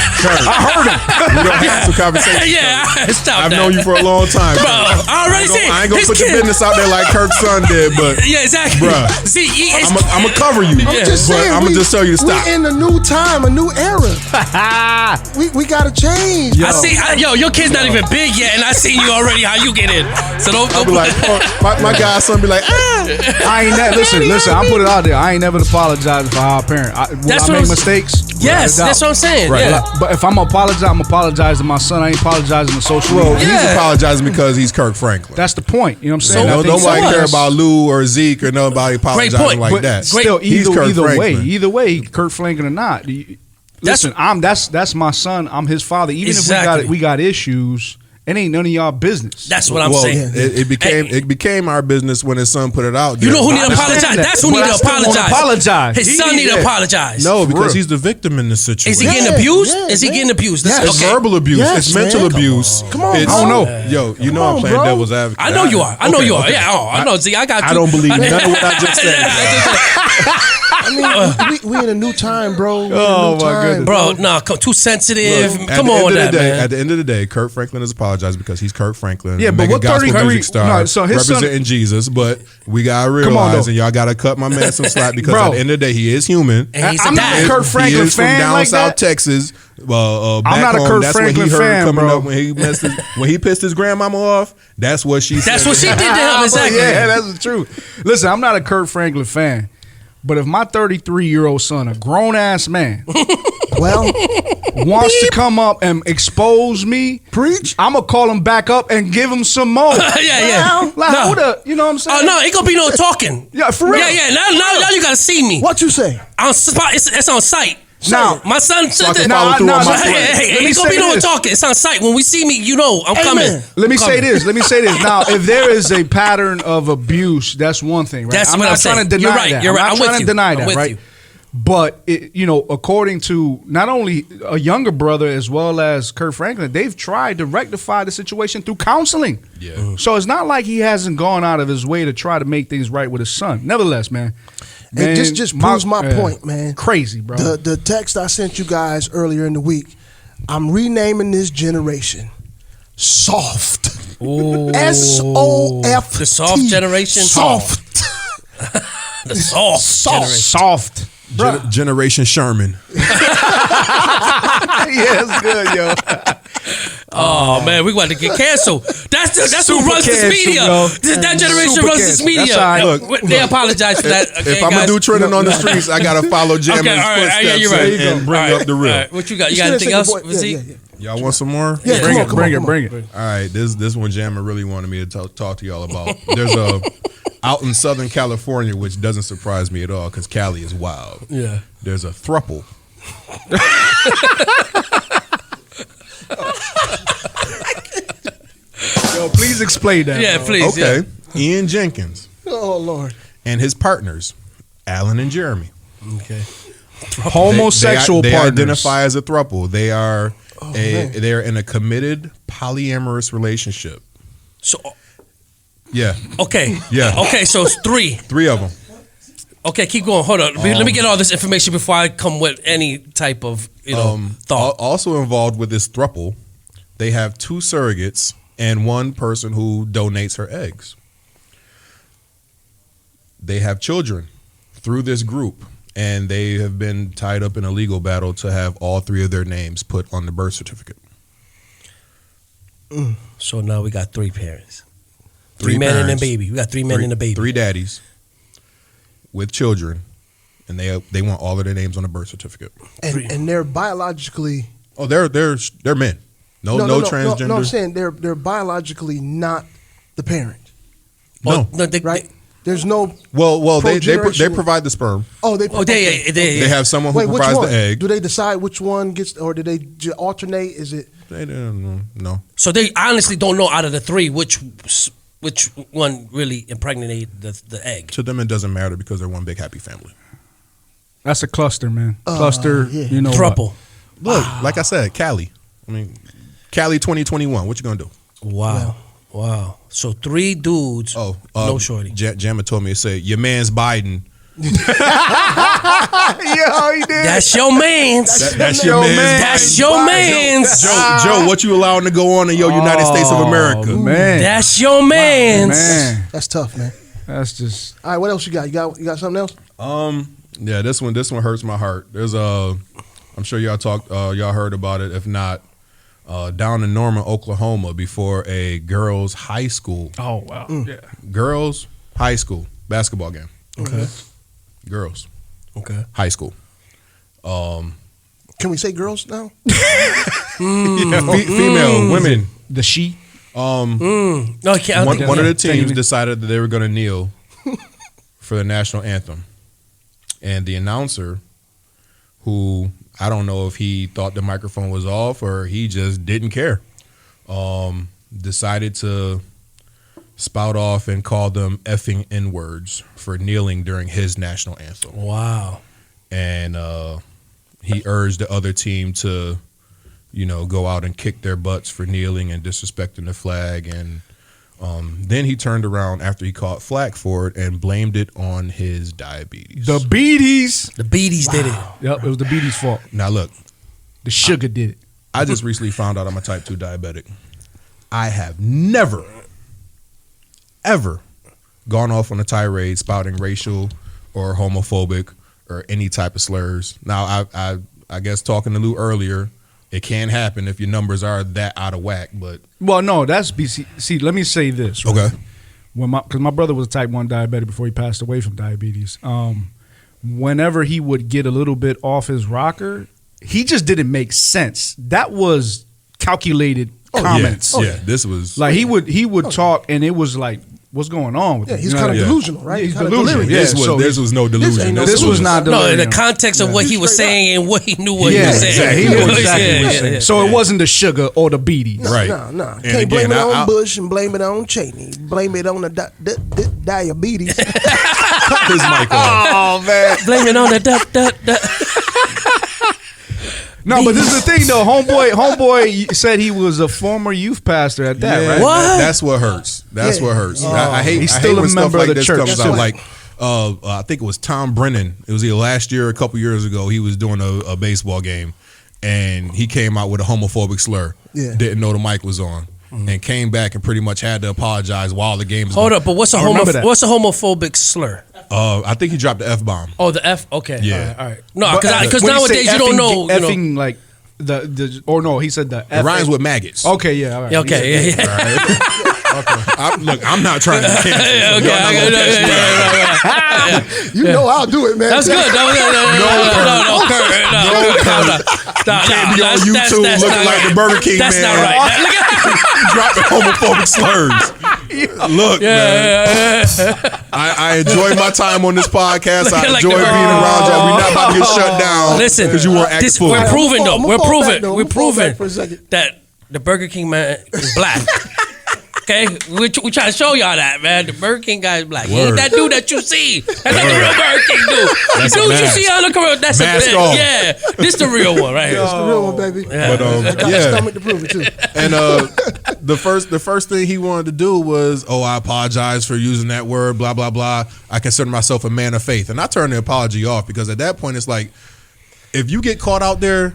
I heard him. We don't have some conversation. Yeah, stop I've that. known you for a long time, Bro, I already said I ain't gonna his put your kid- business out there like Kirk's son did, but Yeah, exactly. Bruh. See, I'm gonna cover you. I'm just saying, I'm gonna just tell you to stop. We in a new time, a new era. we gotta change. I see, your kid's not even big yet, and I see you already how you get in. So don't I'll be like, my guy's son be like, I ain't listen. I put it out there. I ain't never apologized for our parent. Will That's I what make I'm- mistakes? Yes, that's what I'm saying. Right. Yeah. But if I'm apologizing to my son. I ain't apologizing to social media. Yeah. he's apologizing because he's Kirk Franklin. That's the point. You know what I'm saying? So- I think Nobody so care what? about Lou or Zeke or nobody apologizing point. like But that. still, He's Kirk Franklin. either way, Kurt Franklin or not. Listen, that's my son. I'm his father. Even Exactly. if we got issues, it ain't none of y'all business. That's what I'm Well, saying. it became our business when his son put it out there. You know who need to I understand apologize? that, That's who but need I to still wanna apologize. apologize. His He son need need to that. apologize. No, because real. he's the victim in this situation. Is he getting Yeah, abused? yeah, Is he man. getting abused? Yes. It's Okay. verbal abuse. Yes, It's mental man. abuse. Come on, It's, bro. I don't know. Yo, you know Come I'm on, playing bro. devil's advocate. I know you are. I know you are. Okay. Yeah. I know. See, I got you. I don't believe none of what I just said. I mean, we in a new time, bro. We in a Oh, new my time, goodness. Bro, no, too sensitive. Look, Come on, that man. At the end of the day, Kurt Franklin has apologized because he's Kurt Franklin. Yeah, but mega what gospel 33 music star, no, so his son- representing Jesus. But we gotta on, realize, though. and y'all gotta cut my man some slack because Bro. at the end of the day, he is human. And he's a I'm not dad. a Kurt Franklin he is fan from down like South that. Texas. Back I'm not a home, Kurt that's Franklin what he heard fan, coming bro. up when he pissed his grandmama off. That's what she said. That's what she did to him. But Exactly. yeah, that's the truth. Listen, I'm not a Kurt Franklin fan, but if my 33-year-old son, a grown ass man, Well, wants to come up and expose me, preach. I'm gonna call him back up and give him some more. Yeah. Like, No. who the, you know what I'm saying? Oh no, ain't gonna be no talking. Yeah, for real. Yeah. Now you gotta see me. What you say? On spot. It's on site. Now- my son said I can that. follow through on my Hey, plan. hey, Let me ain't gonna be say no this. talking. It's on site. When we see me, you know I'm Amen. coming. Let me I'm say coming. this. Now, if there is a pattern of abuse, that's one thing, right? That's I'm what not I'm trying saying. to deny You're right. that. You're right. I'm I'm not with trying to you. deny I'm that, with right? you. But according to not only a younger brother as well as Kurt Franklin, they've tried to rectify the situation through counseling. Yeah. So it's not like he hasn't gone out of his way to try to make things right with his son. Nevertheless, man, It just proves my point, man. Crazy, bro. The text I sent you guys earlier in the week, I'm renaming this generation Soft. Ooh. S-O-F-T. The soft generation? Soft. The soft generation. Soft. Generation Sherman. Yeah, it's good, yo. Oh man, we about to get canceled. That's who Super runs this canceled, media. yo. That generation Super runs this canceled. media. That's all right. They apologize for that. Okay, If I'm guys. gonna do trending on the streets, I gotta follow Jammin's Okay, all right, footsteps yeah, you're right. and bring All right, up the real. all right. What you got? You Just got gonna anything say else? the boy- Zeke? yeah. Y'all want some more? Yeah, Bring come on. it. All right, this one Jammin really wanted me to talk to y'all about. There's a out in Southern California, which doesn't surprise me at all because Cali is wild. Yeah. There's a throuple. Yo, please explain that. Yeah, bro. please. Okay, Yeah. Ian Jenkins Oh, Lord. and his partners, Alan and Jeremy. Okay. Homosexual they partners. identify as a throuple. They are man. they're in a committed polyamorous relationship. So Yeah, okay. Yeah. Okay, so it's 3. 3 of them. Okay, keep going. Hold on. Let me get all this information before I come with any type of thought. Also involved with this throuple, they have 2 surrogates and 1 person who donates her eggs. They have children through this group, and they have been tied up in a legal battle to have all 3 of their names put on the birth certificate. So now we got 3 parents. 3 3 men and a parents, baby. We got 3 men and a baby. 3 daddies with children, and they want all of their names on the birth certificate. And they're biologically Oh, they're men. No transgender. No, I'm saying they're biologically not the parent, No. right? There's no. Well, they Pro-generational- provide the sperm. They They have someone who Wait, which provides one? the egg. Do they decide which one gets, or do they alternate? Is it they didn't know. So they honestly don't know out of the three which one really impregnated the egg. To them, it doesn't matter because they're one big happy family. That's a cluster, man. Cluster, yeah. you know Thruple. Look, like I said, Cali. I mean, Cali 2021. What you gonna do? Wow. So 3 dudes. No shorty. Jamma told me to say your man's Biden. Yo, he did. That's your man's. That's your man's. That's your man's. Joe, what you allowing to go on in your United States of America? Man. That's your man's. Man. That's tough, man. That's just. All right, what else you got? You got something else? Yeah, this one hurts my heart. There's I'm sure y'all heard about it. If not, down in Norman, Oklahoma, before a girls' high school. Oh wow. Yeah. Girls' high school basketball game. Okay. Girls. Okay. High school. Can we say girls now? Female, women. The she. No, I can't. One of the teams decided that they were going to kneel for the national anthem. And the announcer, who I don't know if he thought the microphone was off or he just didn't care, decided to spout off and call them effing N-words for kneeling during his national anthem. Wow. And he urged the other team to, go out and kick their butts for kneeling and disrespecting the flag. And then he turned around after he caught flack for it and blamed it on his diabetes. The beaties. The beaties did it. Yep, it was the beaties' fault. Now look, The sugar did it. I just recently found out I'm a type 2 diabetic. I have never, ever gone off on a tirade spouting racial or homophobic or any type of slurs. Now, I guess talking to Lou earlier, it can happen if your numbers are that out of whack. But Well, no, that's BC. See, let me say this. Right? okay, Because my brother was a type 1 diabetic before he passed away from diabetes. Whenever he would get a little bit off his rocker, he just didn't make sense. That was calculated comments. yeah, this was Like he would talk, and it was like, what's going on with Yeah, him? he's You know kind of what I mean? delusional, right? He's He's kind of delusional. delirious. Yeah, so this was no delusion. This was not No, delirium. in the context of what he was Straight up. saying and what he knew what he Yeah, was saying. exactly. He knew exactly what he was Yeah, saying. yeah. So it wasn't the sugar or the beaties. Right. No. And Can't blame again, it on I- Bush and blame it on Cheney. Blame it on the diabetes. his mic off. Oh man. Blame it on the No, but this is the thing though. Homeboy said he was a former youth pastor at that, Yeah, right? What? That's what hurts. That's Yeah. what hurts. I hate. He's I still hate a when stuff member like of the this church. comes That's out. right. Like, I think it was Tom Brennan. It was either last year or a couple years ago. He was doing a baseball game, and he came out with a homophobic slur. Yeah. Didn't know the mic was on, and came back and pretty much had to apologize while the game was Hold going. up, but what's a I remember that. homophobic slur? I think he dropped the F-bomb. Oh, the F. Okay, Yeah. all right. No, because When he say nowadays you don't know. You know. effing like the or no, he said the It rhymes with maggots. Okay, yeah, all right. Yeah, okay, yeah. Look, I'm not trying to cancel. Yeah, okay, Y'all not gonna catch me out. You know I'll do it, man. That's good. No, Can't be on YouTube looking like the Burger King That's man. not right. Look at Dropping homophobic slurs. Look, man. I enjoy my time on this podcast. I Like enjoy the- being around y'all. We're not about to get shut down. Listen, because you weren't acting this, full. we're proving though. I'ma We're fall back, proving. though. We're I'ma fall proving back for a second. that the Burger King man is black. Okay, we trying to show y'all that, man. The Burger King guy is black. He ain't Word. that dude that you see. That's not the real Burger King dude. That's The a dude you mask. see on the commercial. That's Mask a off. yeah. This the real one right here. That's the real one, baby. But Got the yeah, stomach to prove it too. and the first thing he wanted to do was, I apologize for using that word, blah blah blah. I consider myself a man of faith, and I turned the apology off because at that point it's like, if you get caught out there,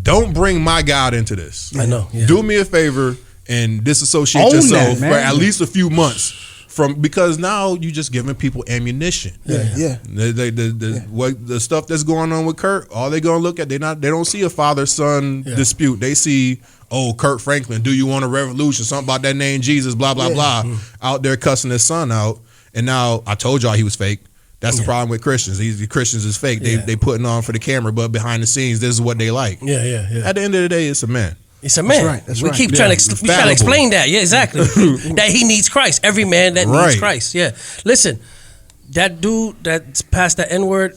don't bring my God into this. I know. Yeah. Do me a favor and disassociate Own yourself that, man. for at least a few months because now you just giving people ammunition. Yeah. The stuff that's going on with Kurt, all they gonna look at, they don't see a father-son dispute. They see, Kurt Franklin, do you want a revolution? Something about that name Jesus, blah blah blah, out there cussing his son out. And now I told y'all he was fake. That's the problem with Christians. The Christians is fake. They putting on for the camera, but behind the scenes, this is what they like. Yeah. At the end of the day, it's a man. It's a man. right, that's we right. keep Yeah, trying to fallible. explain that. Yeah, exactly. That he needs Christ. Every man that needs Right. Christ. Yeah. Listen, that dude that passed that N-word,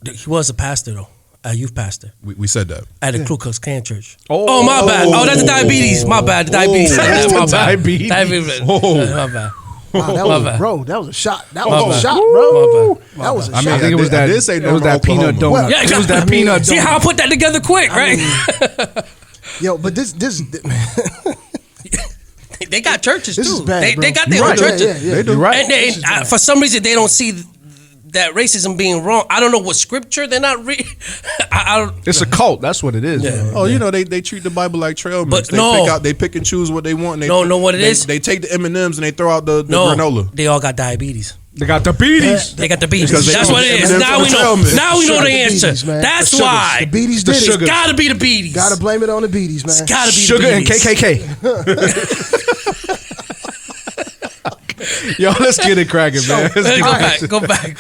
he was a pastor though. A youth pastor We said that. at a Ku Klux Klan church. Oh. my bad. Oh, that's the diabetes. My bad. The diabetes. That's my the bad. diabetes. My bad. Wow, that My was, bad. bro, that was a shot. That My was a bad. shot, My bro. bad. That was a I shot. mean, I think it was I that. did say It was that Oklahoma. peanut donut. Well, Yeah, It was that I mean, peanut See donut. how I put that together quick, right? Yo, but this They got churches This is too. bad, bro. they got their You're own right. churches. Yeah. They do. You're right. And This is bad. for some reason, they don't see that racism being wrong. I don't know what scripture they're not reading. I don't. It's a cult. That's what it is. Yeah. man. Oh, you know they treat the Bible like trail mix. But no. They pick and choose what they want. And they No, know what it they, is? They take the M&Ms and they throw out the No, granola. they all got diabetes. They got diabetes. They got diabetes. Because they That's don't what it is. M&Ms Now for we the know. trail mix. Now we know the Diabetes, answer. man. That's The sugars. why. The beaties The did it. sugars. Gotta be the beaties. Gotta blame it on the beaties, man. It's gotta be Sugar the and beaties. KKK. Yo, let's get it cracking, man. Let's get Go back.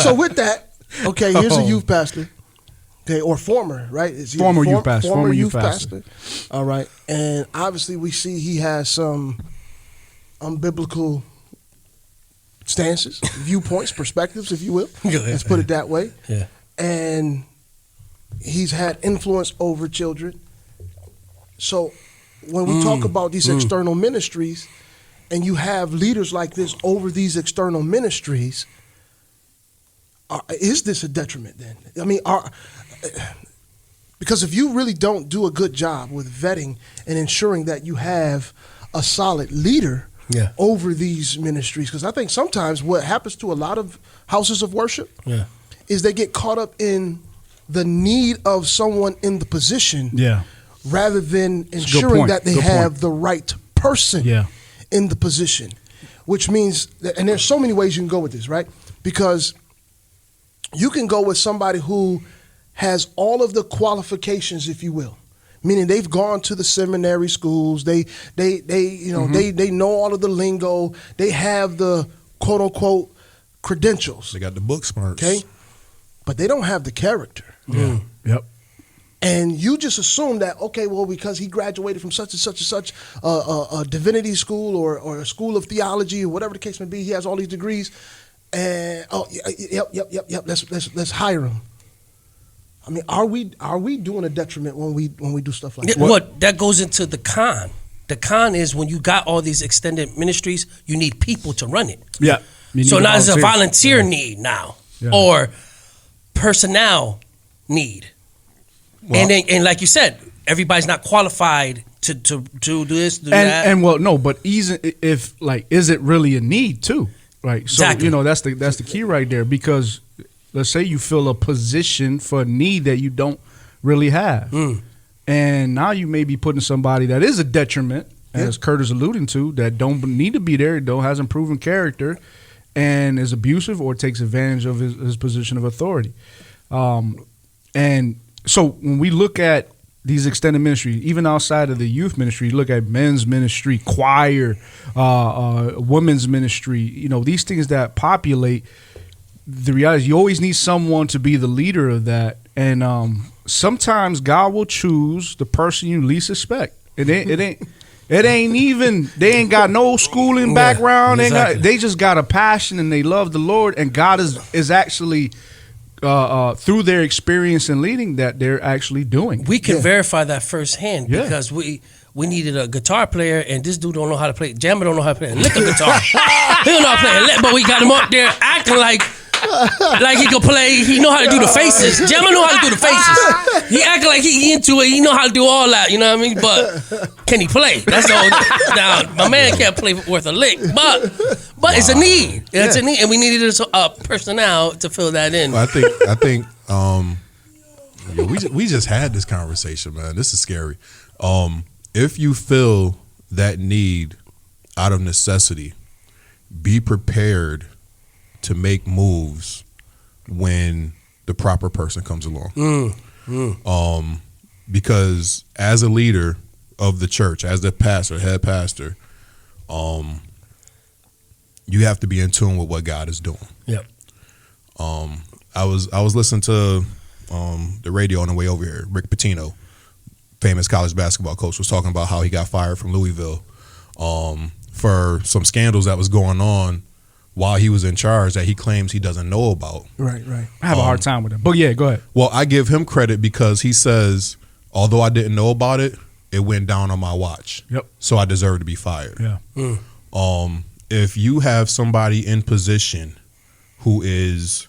So with that, okay, here's Oh. a youth pastor. Okay, or former, right? Is he Former a youth pastor. Former youth pastor. All right. And obviously we see he has some unbiblical stances, viewpoints, perspectives, if you will. Go ahead. Let's put it that way. Yeah. And he's had influence over children. So when we talk about these external ministries and you have leaders like this over these external ministries, is this a detriment then? I mean, because if you really don't do a good job with vetting and ensuring that you have a solid leader Yeah. over these ministries, because I think sometimes what happens to a lot of houses of worship Yeah. is they get caught up in the need of someone in the position Yeah. rather than a good ensuring point. that they Good have point. the right person Yeah. in the position, which means that, and there's so many ways you can go with this, right? Because you can go with somebody who has all of the qualifications, if you will, meaning they've gone to the seminary schools, they know all of the lingo, they have the quote unquote credentials, They got the book smarts. okay, but they don't have the character. Yeah. Yep. And you just assume that, okay, well, because he graduated from such and such and such a divinity school or a school of theology or whatever the case may be, he has all these degrees, and yep, let's hire him. I mean, are we doing a detriment when we do stuff like that? What that goes into the con. The con is when you got all these extended ministries, you need people to run it. Yeah. You So need now it's a volunteers. volunteer need now, Yeah. or personnel need. Well- and like you said, everybody's not qualified to do this, do that. And well, no, but even if like, is it really a need too? Right. So Exactly. that's the key right there, because let's say you fill a position for a need that you don't really have, and now you may be putting somebody that is a detriment, as Kurt is alluding to, that don't need to be there, hasn't proven character, and is abusive or takes advantage of his position of authority. And so when we look at these extended ministries, even outside of the youth ministry, you look at men's ministry, choir, women's ministry, these things that populate, the reality is you always need someone to be the leader of that. And sometimes God will choose the person you least expect. It ain't even, they ain't got no schooling background. exactly. They just got a passion and they love the Lord, and God is actually through their experience in leading that they're actually doing. We can verify that firsthand Yeah. because we needed a guitar player, and this dude don't know how to play. Jammer don't know how to play a lick of guitar. He don't know how to play a lick, but we got him up there acting like he could play. He know how to do the faces. Jammer know how to do the faces. He acting like he into it. He know how to do all that. You know what I mean? But can he play? That's the whole. Now my man can't play worth a lick, but it's a need. It's a need, and we needed a personnel to fill that in. I think we just had this conversation, man. This is scary. If you feel that need out of necessity, be prepared to make moves when the proper person comes along. Because as a leader of the church, as the pastor, head pastor, you have to be in tune with what God is doing. Yep. I was listening to the radio on the way over here. Rick Pitino, famous college basketball coach, was talking about how he got fired from Louisville for some scandals that was going on while he was in charge that he claims he doesn't know about. Right. I have a hard time with it. But yeah, go ahead. Well, I give him credit because he says, although I didn't know about it, it went down on my watch. Yep. So I deserve to be fired. Yeah. If you have somebody in position who is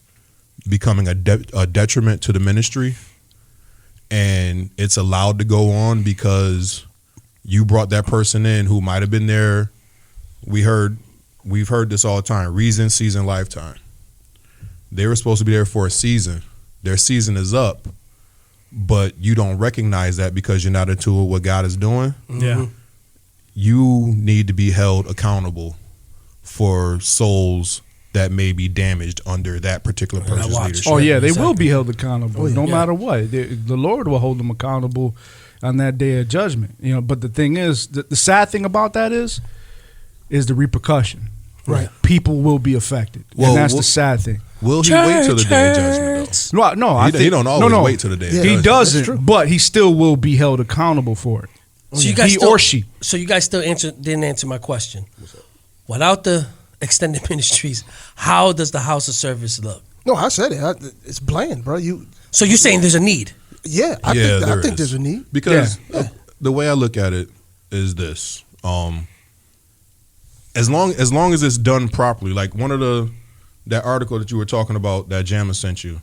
becoming a detriment to the ministry, and it's allowed to go on because you brought that person in who might have been there. We've heard this all the time. Reason, season, lifetime. They were supposed to be there for a season. Their season is up, but you don't recognize that because you're not into what God is doing. Yeah. You need to be held accountable for souls that may be damaged under that particular person's leadership. Oh yeah, they will Exactly. be held accountable no matter what. The Lord will hold them accountable on that day of judgment. But the thing is, the sad thing about that is the repercussion. Right. People will be affected, Well, and that's the sad thing. Will he wait till the day of judgment, though? No, I think He don't always wait till the day of judgment. He That's doesn't, true. but he still will be held accountable for it. So you guys He still, or she. So you guys still didn't answer my question. Without the extended ministries, how does the house of service look? No, I said it. It's bland, bro. So you're saying there's a need? I think there's a need. Because the way I look at it is this: as long as it's done properly, like that article that you were talking about that Jamma sent you.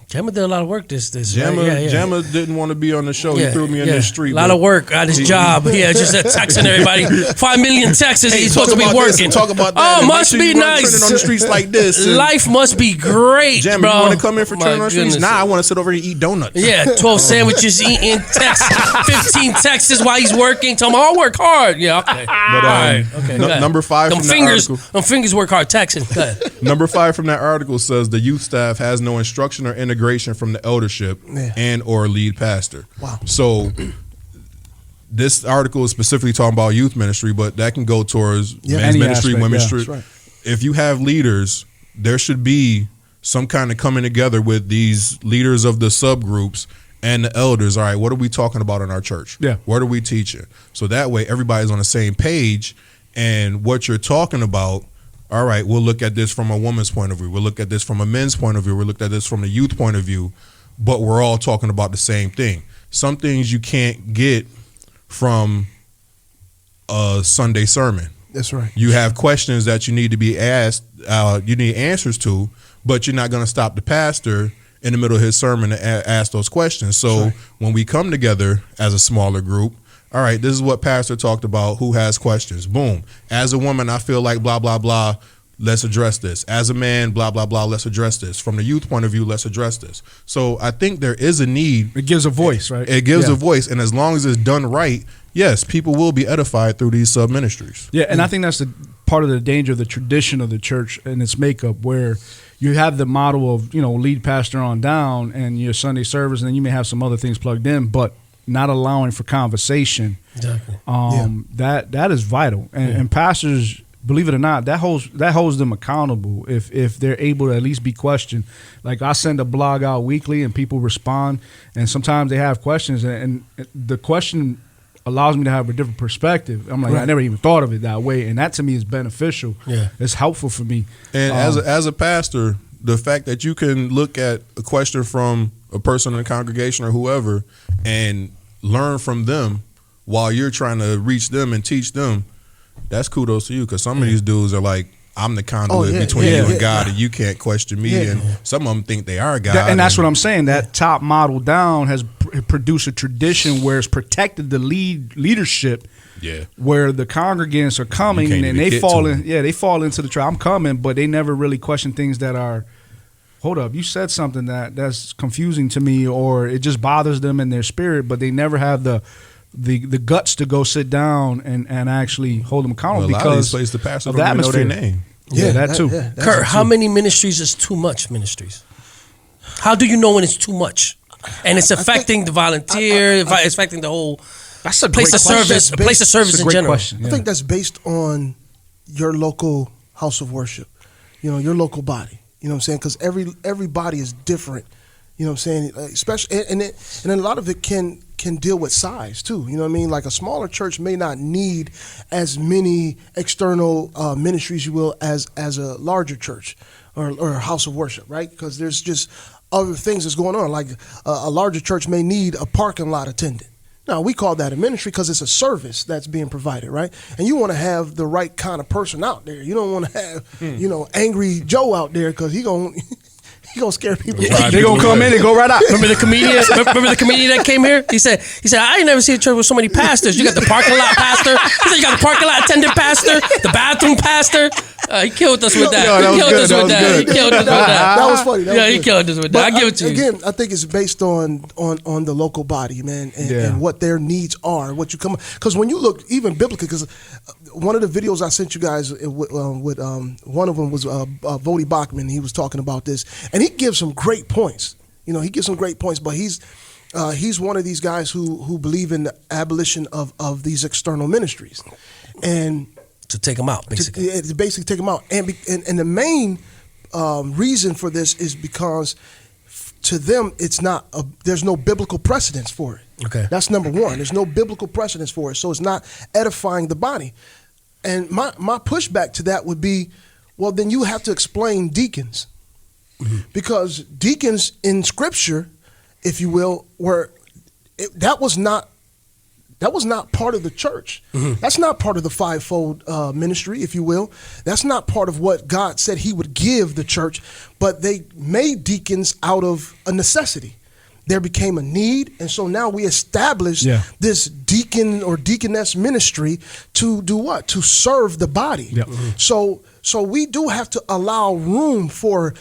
Jamma did a lot of work this Jamma, right? Jamma didn't want to be on the show. He threw me in the street. A lot of work at his job. Yeah, just texting everybody. 5 million texts. He's supposed to be working. Talk about that. Oh, must be nice. On the streets like this. Life must be great, Jamma, bro. you want to come in for My turning on the streets? goodness. Nah, I want to sit over here and eat donuts. Yeah, 12 sandwiches, eating, text, 15 texts while he's working. Tell him, I'll work hard. Yeah, okay. But All right. Okay, go ahead. number 5 Them from fingers, that article. them fingers work hard texting. Go ahead. Number 5 from that article says the youth staff has no instruction or integration from the eldership and or lead pastor. Wow. So this article is specifically talking about youth ministry, but that can go towards men's Any ministry, aspect, women's yeah. ministry. That's If you have leaders, there should be some kind of coming together with these leaders of the subgroups and the elders. All right, what are we talking about in our church? Yeah. What are we teaching? So that way everybody's on the same page, and what you're talking about, all right, we'll look at this from a woman's point of view. We'll look at this from a men's point of view. We'll look at this from the youth point of view, but we're all talking about the same thing. Some things you can't get from a Sunday sermon. That's right. You have questions that you need to be asked, you need answers to, but you're not going to stop the pastor in the middle of his sermon to ask those questions. So when we come together as a smaller group, all right, this is what pastor talked about. Who has questions? Boom. As a woman, I feel like blah, blah, blah. Let's address this. As a man, blah, blah, blah. Let's address this. From the youth point of view, let's address this. So I think there is a need. It gives a voice, right? It gives a voice. And as long as it's done right, yes, people will be edified through these sub ministries. Yeah, and I think that's the part of the danger of the tradition of the church and its makeup, where you have the model of, lead pastor on down and your Sunday service, and then you may have some other things plugged in, but not allowing for conversation. Exactly. That is vital. And pastors, believe it or not, that holds them accountable if they're able to at least be questioned. Like, I send a blog out weekly and people respond, and sometimes they have questions, and the question allows me to have a different perspective. I'm like, I never even thought of it that way, and that to me is beneficial. Yeah. It's helpful for me. And as a pastor, the fact that you can look at a question from a person in the congregation or whoever and learn from them while you're trying to reach them and teach them, that's kudos to you, because some of these dudes are like, I'm the conduit between you and God, and you can't question me. And some of them think they are God. And that's what I'm saying. That top model down has produced a tradition where it's protected the leadership. Yeah. Where the congregants are coming and they fall in. Yeah, they fall into the trap. I'm coming, but they never really question things that are. Hold up, you said something that's confusing to me, or it just bothers them in their spirit, but they never have the guts to go sit down and actually hold them accountable, Well, a lot of these places, the pastor don't even know their name. Yeah, that too. Kurt, how many ministries is too much ministries? How do you know when it's too much? And it's affecting the volunteer, it's affecting the whole That's a place of service, place of service in general. Question. I think that's based on your local house of worship, your local body. You know what I'm saying? Because every body is different You know what I'm saying? Especially, and a lot of it can deal with size too. You know what I mean? Like a smaller church may not need as many external ministries, you will, as a larger church or a house of worship, right? Because there's just other things that's going on. Like a larger church may need a parking lot attendant. Now, we call that a ministry because it's a service that's being provided, right? And you want to have the right kind of person out there. You don't want to have, Angry Joe out there because he gonna scare people. They gonna come in and go right out. Remember the comedian? Remember the comedian that came here? He said, I ain't never seen a church with so many pastors. You got the parking lot pastor. He said, you got the parking lot attendant pastor, the bathroom pastor. He killed us with that. He killed us with that. That was funny. He killed us with that. I give it to you. Again, I think it's based on the local body, man, and what their needs are. What you come, because when you look even biblically, because one of the videos I sent you guys with one of them was Vody Bachman. He was talking about this, and he gives some great points. He gives some great points, but he's one of these guys who believe in the abolition of these external ministries, and to take them out, basically. To basically take them out, and the main reason for this is because to them it's not there's no biblical precedence for it. Okay, that's number one. There's no biblical precedence for it, so it's not edifying the body. And my pushback to that would be, well, then you have to explain deacons. Because deacons in Scripture, if you will, that was not part of the church. That's not part of the fivefold ministry, if you will. That's not part of what God said He would give the church. But they made deacons out of a necessity. There became a need, and so now we established this deacon or deaconess ministry to do what? To serve the body. Yep. So we do have to allow room for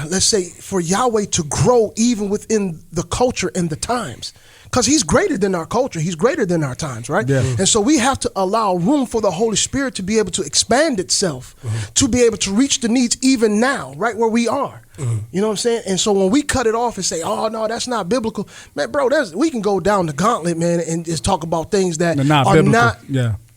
let's say, for Yahweh to grow even within the culture and the times. Because He's greater than our culture. He's greater than our times, right? Yeah. And so we have to allow room for the Holy Spirit to be able to expand itself, to be able to reach the needs even now, right where we are. You know what I'm saying? And so when we cut it off and say, oh, no, that's not biblical, man, bro, we can go down the gauntlet, man, and just talk about things that are not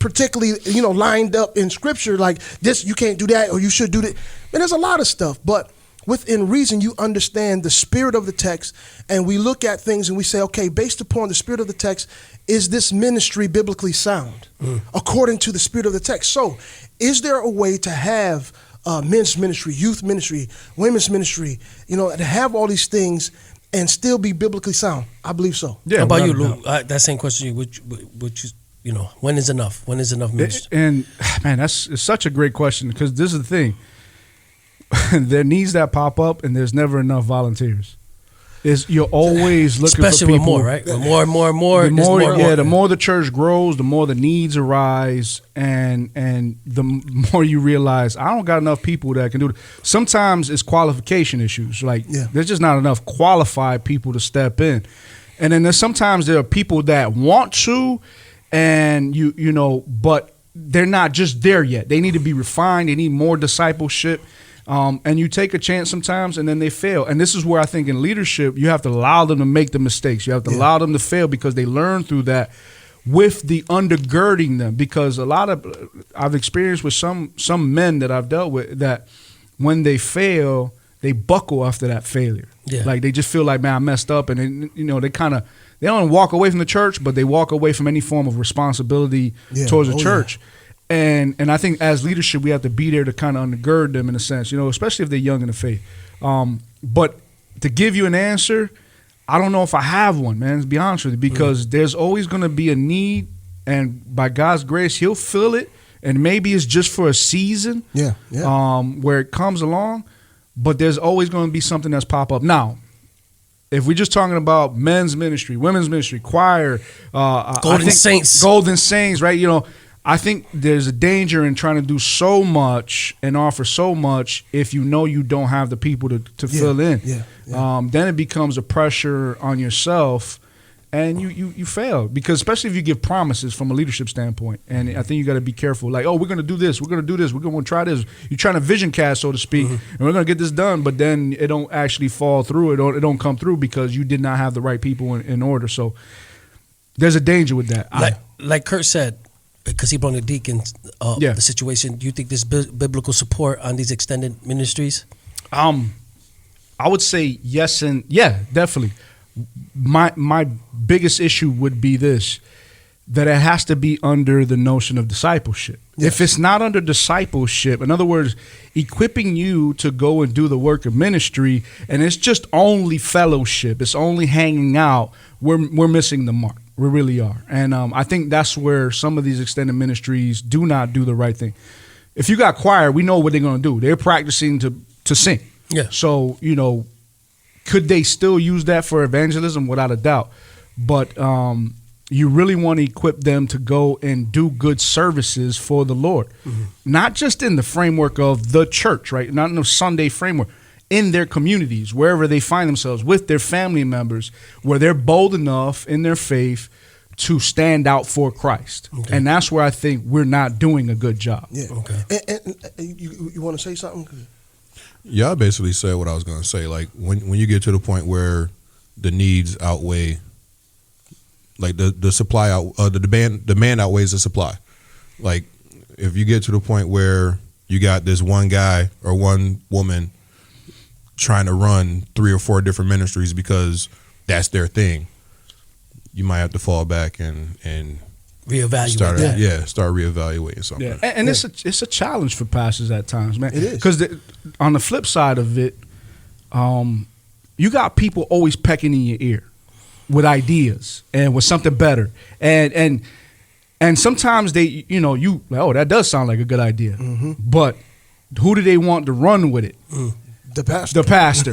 particularly, lined up in Scripture, like this, you can't do that, or you should do that. Man, there's a lot of stuff, but within reason, you understand the spirit of the text, and we look at things and we say, okay, based upon the spirit of the text, is this ministry biblically sound according to the spirit of the text? So is there a way to have men's ministry, youth ministry, women's ministry, to have all these things and still be biblically sound? I believe so. Yeah. How about you, Lou? That same question, which when is enough? When is enough ministry? And man, it's such a great question, because this is the thing. There are needs that pop up, and there's never enough volunteers. You're always looking especially for people. With more, right? With more and more and more. The more the church grows, the more the needs arise, and the more you realize, I don't got enough people that can do it. Sometimes it's qualification issues. Like there's just not enough qualified people to step in. And then sometimes there are people that want to, and but they're not just there yet. They need to be refined. They need more discipleship. And you take a chance sometimes, and then they fail. And this is where I think in leadership, you have to allow them to make the mistakes. You have to allow them to fail, because they learn through that with the undergirding them. Because I've experienced with some men that I've dealt with, that when they fail, they buckle after that failure. Yeah. Like they just feel like, man, I messed up. And then, they don't walk away from the church, but they walk away from any form of responsibility towards the church. Yeah. And I think as leadership, we have to be there to kind of undergird them in a sense, especially if they're young in the faith. But to give you an answer, I don't know if I have one, man, to be honest with you, because there's always going to be a need, and by God's grace, He'll fill it, and maybe it's just for a season where it comes along, but there's always going to be something that's pop up. Now, if we're just talking about men's ministry, women's ministry, choir, Golden Saints, right? I think there's a danger in trying to do so much and offer so much if you don't have the people to fill in. Then it becomes a pressure on yourself, and you fail, because especially if you give promises from a leadership standpoint. And I think you got to be careful. Like, oh, we're going to do this. We're going to do this. We're going to try this. You're trying to vision cast, so to speak, and we're going to get this done. But then it don't actually fall through. It don't come through because you did not have the right people in order. So there's a danger with that. Like Kurt said, because he brought the deacons the situation. Do you think there's biblical support on these extended ministries? I would say yes and yeah, definitely. My biggest issue would be this, that it has to be under the notion of discipleship. Yes. If it's not under discipleship, in other words, equipping you to go and do the work of ministry, and it's just only fellowship, it's only hanging out, we're missing the mark. We really are. And I think that's where some of these extended ministries do not do the right thing. If you got choir, we know what they're going to do. They're practicing to sing. Yeah. So, could they still use that for evangelism? Without a doubt. But you really want to equip them to go and do good services for the Lord. Mm-hmm. Not just in the framework of the church, right? Not in the Sunday framework. In their communities, wherever they find themselves, with their family members, where they're bold enough in their faith to stand out for Christ. Okay. And that's where I think we're not doing a good job. Yeah. Okay. And you want to say something? Yeah, I basically said what I was going to say. Like when you get to the point where the needs outweigh, like the supply the demand outweighs the supply. Like if you get to the point where you got this one guy or one woman trying to run 3 or 4 different ministries because that's their thing, you might have to fall back and reevaluate. Start reevaluating something. Yeah. And it's a challenge for pastors at times, man. It is. Because on the flip side of it, you got people always pecking in your ear with ideas and with something better, and sometimes they, that does sound like a good idea, mm-hmm. but who do they want to run with it? The pastor.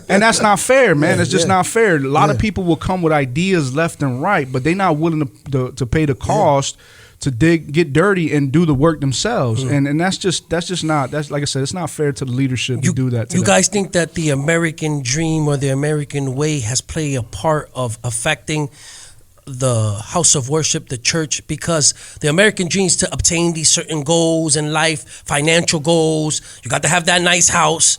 And that's not fair, man. Yeah, it's just not fair. A lot of people will come with ideas left and right, but they're not willing to pay the cost to get dirty and do the work themselves. And that's like I said, it's not fair to the leadership to do that. You guys think that the American dream or the American way has played a part of affecting the house of worship, the church? Because the American dreams to obtain these certain goals in life, financial goals, you got to have that nice house.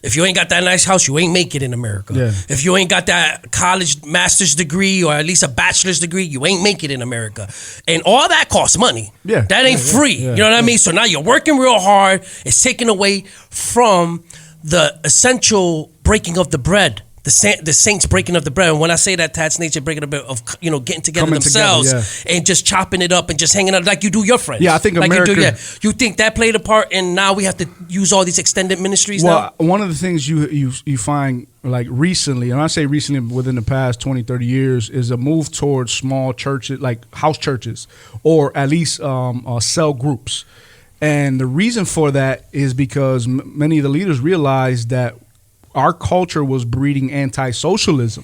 If you ain't got that nice house, you ain't make it in America. Yeah. If you ain't got that college master's degree or at least a bachelor's degree, you ain't make it in America. And all that costs money. Yeah. That ain't free. Yeah. You know what I mean? So now you're working real hard. It's taken away from the essential breaking of the bread. The saints breaking up the bread. And when I say that, T.A.T.S. nature breaking up of getting together themselves and just chopping it up and just hanging out like you do your friends. Yeah, I think like America. You think that played a part, and now we have to use all these extended ministries now? Well, one of the things you find like recently, and I say recently within the past 20, 30 years, is a move towards small churches, like house churches, or at least cell groups. And the reason for that is because many of the leaders realized that our culture was breeding anti-socialism.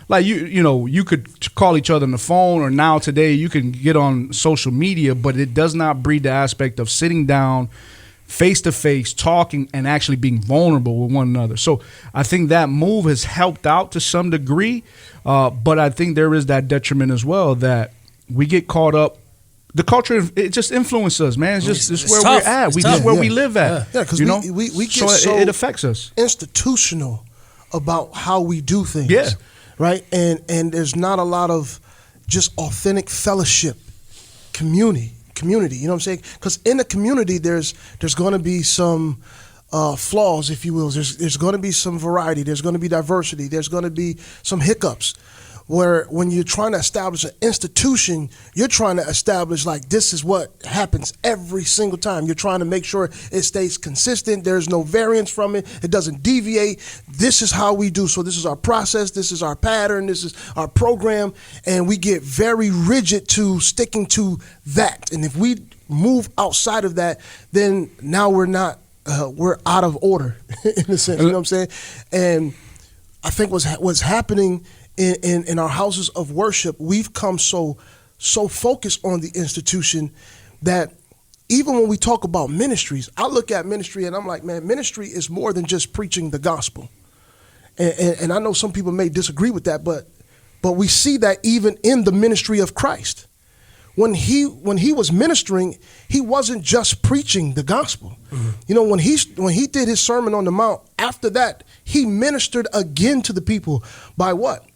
Like you could call each other on the phone, or now today you can get on social media, but it does not breed the aspect of sitting down face to face, talking, and actually being vulnerable with one another. So I think that move has helped out to some degree, but I think there is that detriment as well, that we get caught up. The culture, it just influences us, man. It's where tough. We're at. It's where we live at. Yeah, because we get so it affects us. Institutional about how we do things. Yeah. Right? And there's not a lot of just authentic fellowship, community. You know what I'm saying? Because in the community, there's going to be some flaws, if you will. There's going to be some variety. There's going to be diversity. There's going to be some hiccups. Where when you're trying to establish an institution, you're trying to establish like this is what happens every single time. You're trying to make sure it stays consistent. There's no variance from it. It doesn't deviate. This is how we do. So this is our process. This is our pattern. This is our program. And we get very rigid to sticking to that. And if we move outside of that, then now we're not, we're out of order in a sense. You know what I'm saying? And I think what's happening in our houses of worship, we've come so focused on the institution that even when we talk about ministries, I look at ministry and I'm like, man, ministry is more than just preaching the gospel. And I know some people may disagree with that, but we see that even in the ministry of Christ. When he was ministering, he wasn't just preaching the gospel. Mm-hmm. When he did his Sermon on the Mount, after that, he ministered again to the people by what?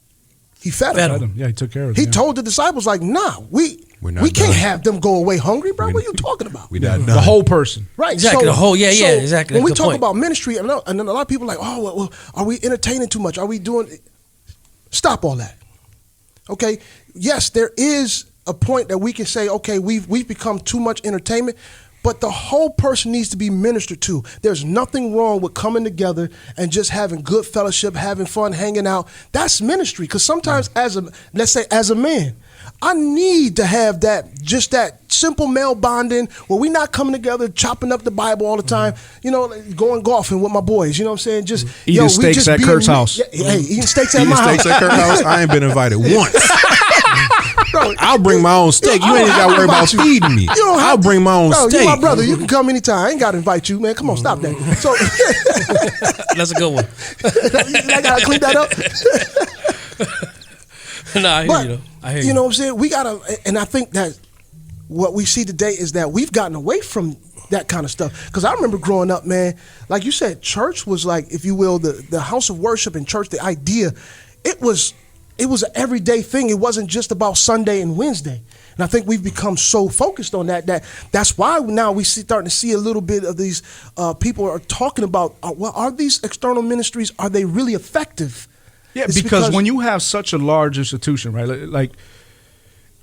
He fed them. Yeah, he took care of them. He told the disciples, like, nah, we We're not We can't done. have them go away hungry, bro. What are you talking about? We not done. The whole person. Right, Exactly, the whole- yeah, exactly. When we Good talk point. about ministry, and then a lot of people are like, oh, well, are we entertaining too much? Are we doing? Stop all that. Okay, yes, there is a point that we can say, okay, we've become too much entertainment, but the whole person needs to be ministered to. There's nothing wrong with coming together and just having good fellowship, having fun, hanging out. That's ministry. Because sometimes, let's say as a man, I need to have that simple male bonding where we're not coming together chopping up the Bible all the time, going golfing with my boys, you know what I'm saying? Just Eating steaks at Kurt's house. Hey, eating steaks at Eating my house. steaks at Kurt's house. I ain't been invited once. Bro, I'll bring my own steak. You ain't got to worry about feeding me. I'll bring my own Bro, steak. you my brother. You can come anytime. I ain't got to invite you, man. Come on, stop that. So That's a good one. I got to clean that up. No, I hear But, you though. I hear you know what I'm saying? We got to, and I think that what we see today is that we've gotten away from that kind of stuff. Because I remember growing up, man, like you said, church was like, if you will, the house of worship and church, the idea, it was an everyday thing. It wasn't just about Sunday and Wednesday. And I think we've become so focused on that's why now we starting to see a little bit of these people are talking about, are these external ministries, are they really effective? Yeah, It's because when you have such a large institution, right? Like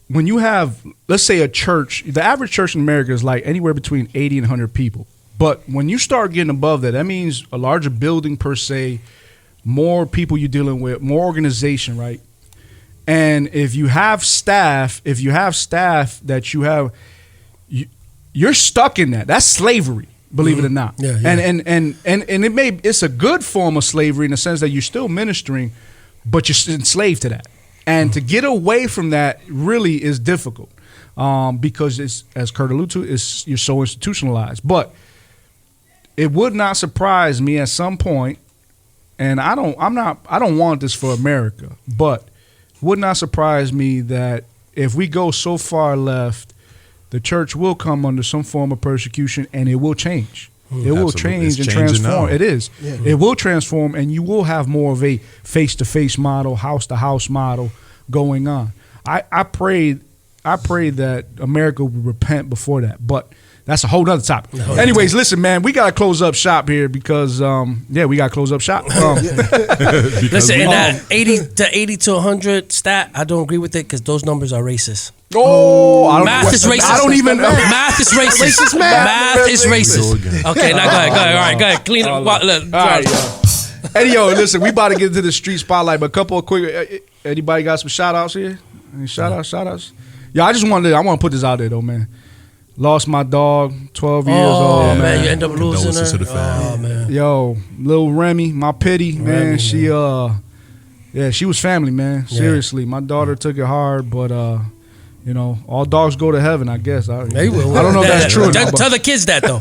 when you have, let's say, a church, the average church in America is like anywhere between 80 and 100 people. But when you start getting above that means a larger building per se, more people you're dealing with, more organization, right? And if you have staff that you're stuck in that. That's slavery, believe it or not. Yeah, yeah. And it's a good form of slavery in the sense that you're still ministering, but you're enslaved to that. And to get away from that really is difficult because it's, as Kurt alluded to, you're so institutionalized. But it would not surprise me at some point, and I don't want this for America, but would not surprise me that if we go so far left, the church will come under some form of persecution and it will change. It will change and transform. It is. Yeah. It will transform, and you will have more of a face-to-face model, house-to-house model going on. I pray that America will repent before that, but that's a whole nother topic. Anyways, listen, man, we got to close up shop here because, we got to close up shop. Listen, in that 80 to 100 stat, I don't agree with it because those numbers are racist. Math is racist. I don't even know. Math is racist. Math is racist. Okay, now go ahead. All right, go ahead. Clean up. All right, Hey, yo, listen, we about to get into the street spotlight, but a couple of quick. Anybody got some shout outs here? Any shout outs? Yeah, I want to put this out there though, man. Lost my dog, 12 years old. Oh man, you end up losing her. To the family. Oh man. Yo, little Remy, my pity, man. She was family, man. Seriously, my daughter took it hard, but all dogs go to heaven, I guess. They will. I don't know if that's true. Tell the kids that though.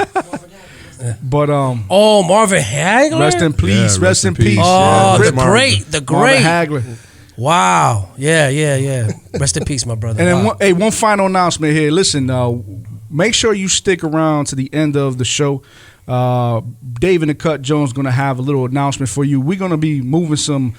But Marvin Hagler. Rest in peace. Yeah, rest in peace. Oh, Yeah. the great. Marvin Hagler. Wow. Yeah. Rest in peace, my brother. And then one final announcement here. Listen, make sure you stick around to the end of the show. Dave and the Cut Jones going to have a little announcement for you. We're going to be moving some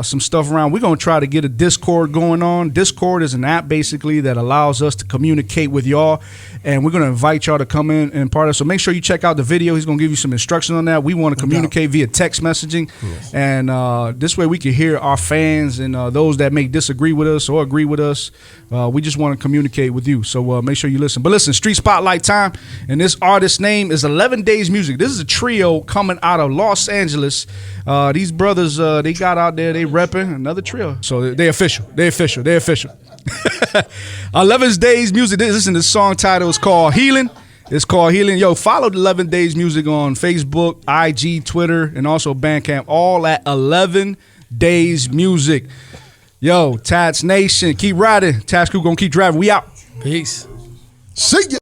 stuff around. We're going to try to get a Discord going on. Discord is an app basically that allows us to communicate with y'all, and we're going to invite y'all to come in and part of it. So make sure you check out the video. He's going to give you some instructions on that. We want to communicate via text messaging, and this way we can hear our fans and those that may disagree with us or agree with us. We just want to communicate with you, so make sure you listen. But listen, Street Spotlight time, and this artist's name is 11 Days Music. This is a trio coming out of Los Angeles. These brothers, they got out there, they repping another trio. So they official. 11 Days Music. Listen, this song title is called Healin. It's called Healin. Yo, follow 11 Days Music on Facebook, IG, Twitter, and also Bandcamp. All at 11 Days Music. Yo, T.A.T.S Nation, keep riding. T.A.T.S crew gonna keep driving. We out. Peace. See ya.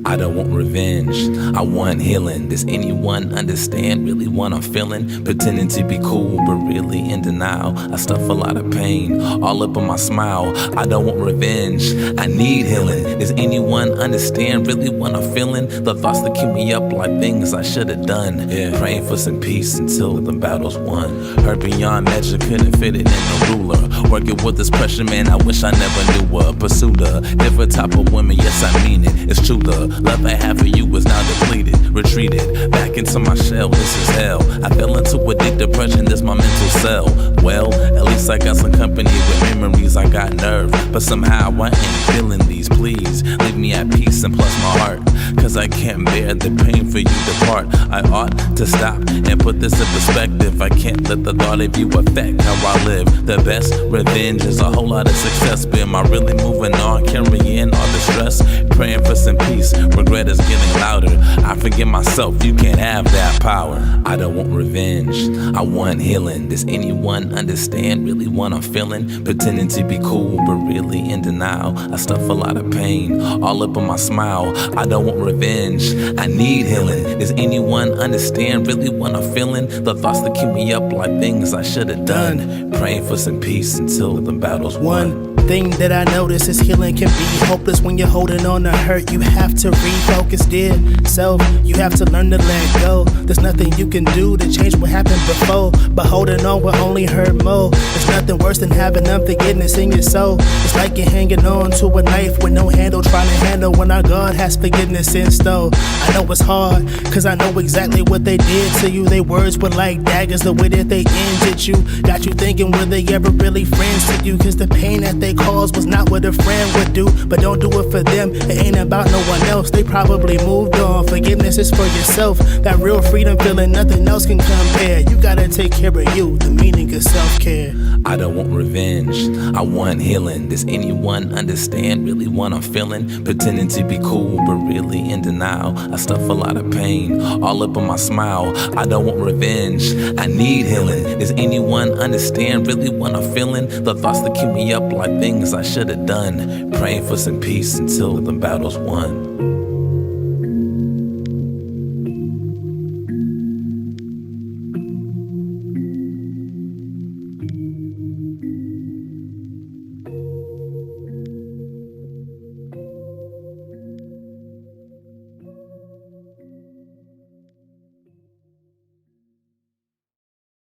I don't want revenge, I want healing. healing. Does anyone understand really what I'm feeling? Pretending to be cool, but really in denial. I stuff a lot of pain, all up on my smile. I don't want revenge, I need healing. Does anyone understand really what I'm feeling? The thoughts that keep me up like things I should have done. Praying for some peace until the battle's won. Hurt beyond measure, couldn't fit it in a ruler. Working with this pressure, man, I wish I never knew her. Pursued a different type of women, yes, I mean it. It's true, the love I have for you is now depleted. Retreated back into my shell, this is hell. I fell into a deep depression, this my mental cell. Well, at least I got some company with memories, I got nerve. But somehow I ain't feeling these, please leave me at peace and plus my heart. Cause I can't bear the pain for you to part. I ought to stop and put this in perspective. I can't let the thought of you affect how I live. The best revenge is a whole lot of success. But am I really moving on, carrying all the stress? Praying for some peace, regret is getting louder. I forgive myself, you can't have that power. I don't want revenge, I want healing. Does anyone understand really what I'm feeling? Pretending to be cool, but really in denial. I stuff a lot of pain, all up on my smile. I don't want revenge, I need healing. Does anyone understand really what I'm feeling? The thoughts that keep me up like things I should have done. Praying for some peace until the battle's won. One thing that I notice is healing can be hopeless when you're holding on to hurt. You have to refocus, dear self. You have to learn to let go. There's nothing you can do to change what happened before, but holding on will only hurt more. There's nothing worse than having unforgiveness in your soul. It's like you're hanging on to a knife with no handle, trying to handle when our God has forgiveness in store. I know it's hard, cause I know exactly what they did to you. Their words were like daggers, the way that they injured you got you thinking, were they ever really friends to you? Cause the pain that they caused was not what a friend would do. But don't do it for them, it ain't about no one else. They probably moved on. Forgiveness is for yourself. That real freedom feeling nothing else can compare. You gotta take care of you, the meaning of self-care. I don't want revenge, I want healing. Does anyone understand really what I'm feeling? Pretending to be cool, but really in denial. I stuff a lot of pain, all up on my smile. I don't want revenge, I need healing. Does anyone understand really what I'm feeling? The thoughts that keep me up like things I should have done. Praying for some peace until the battle's won.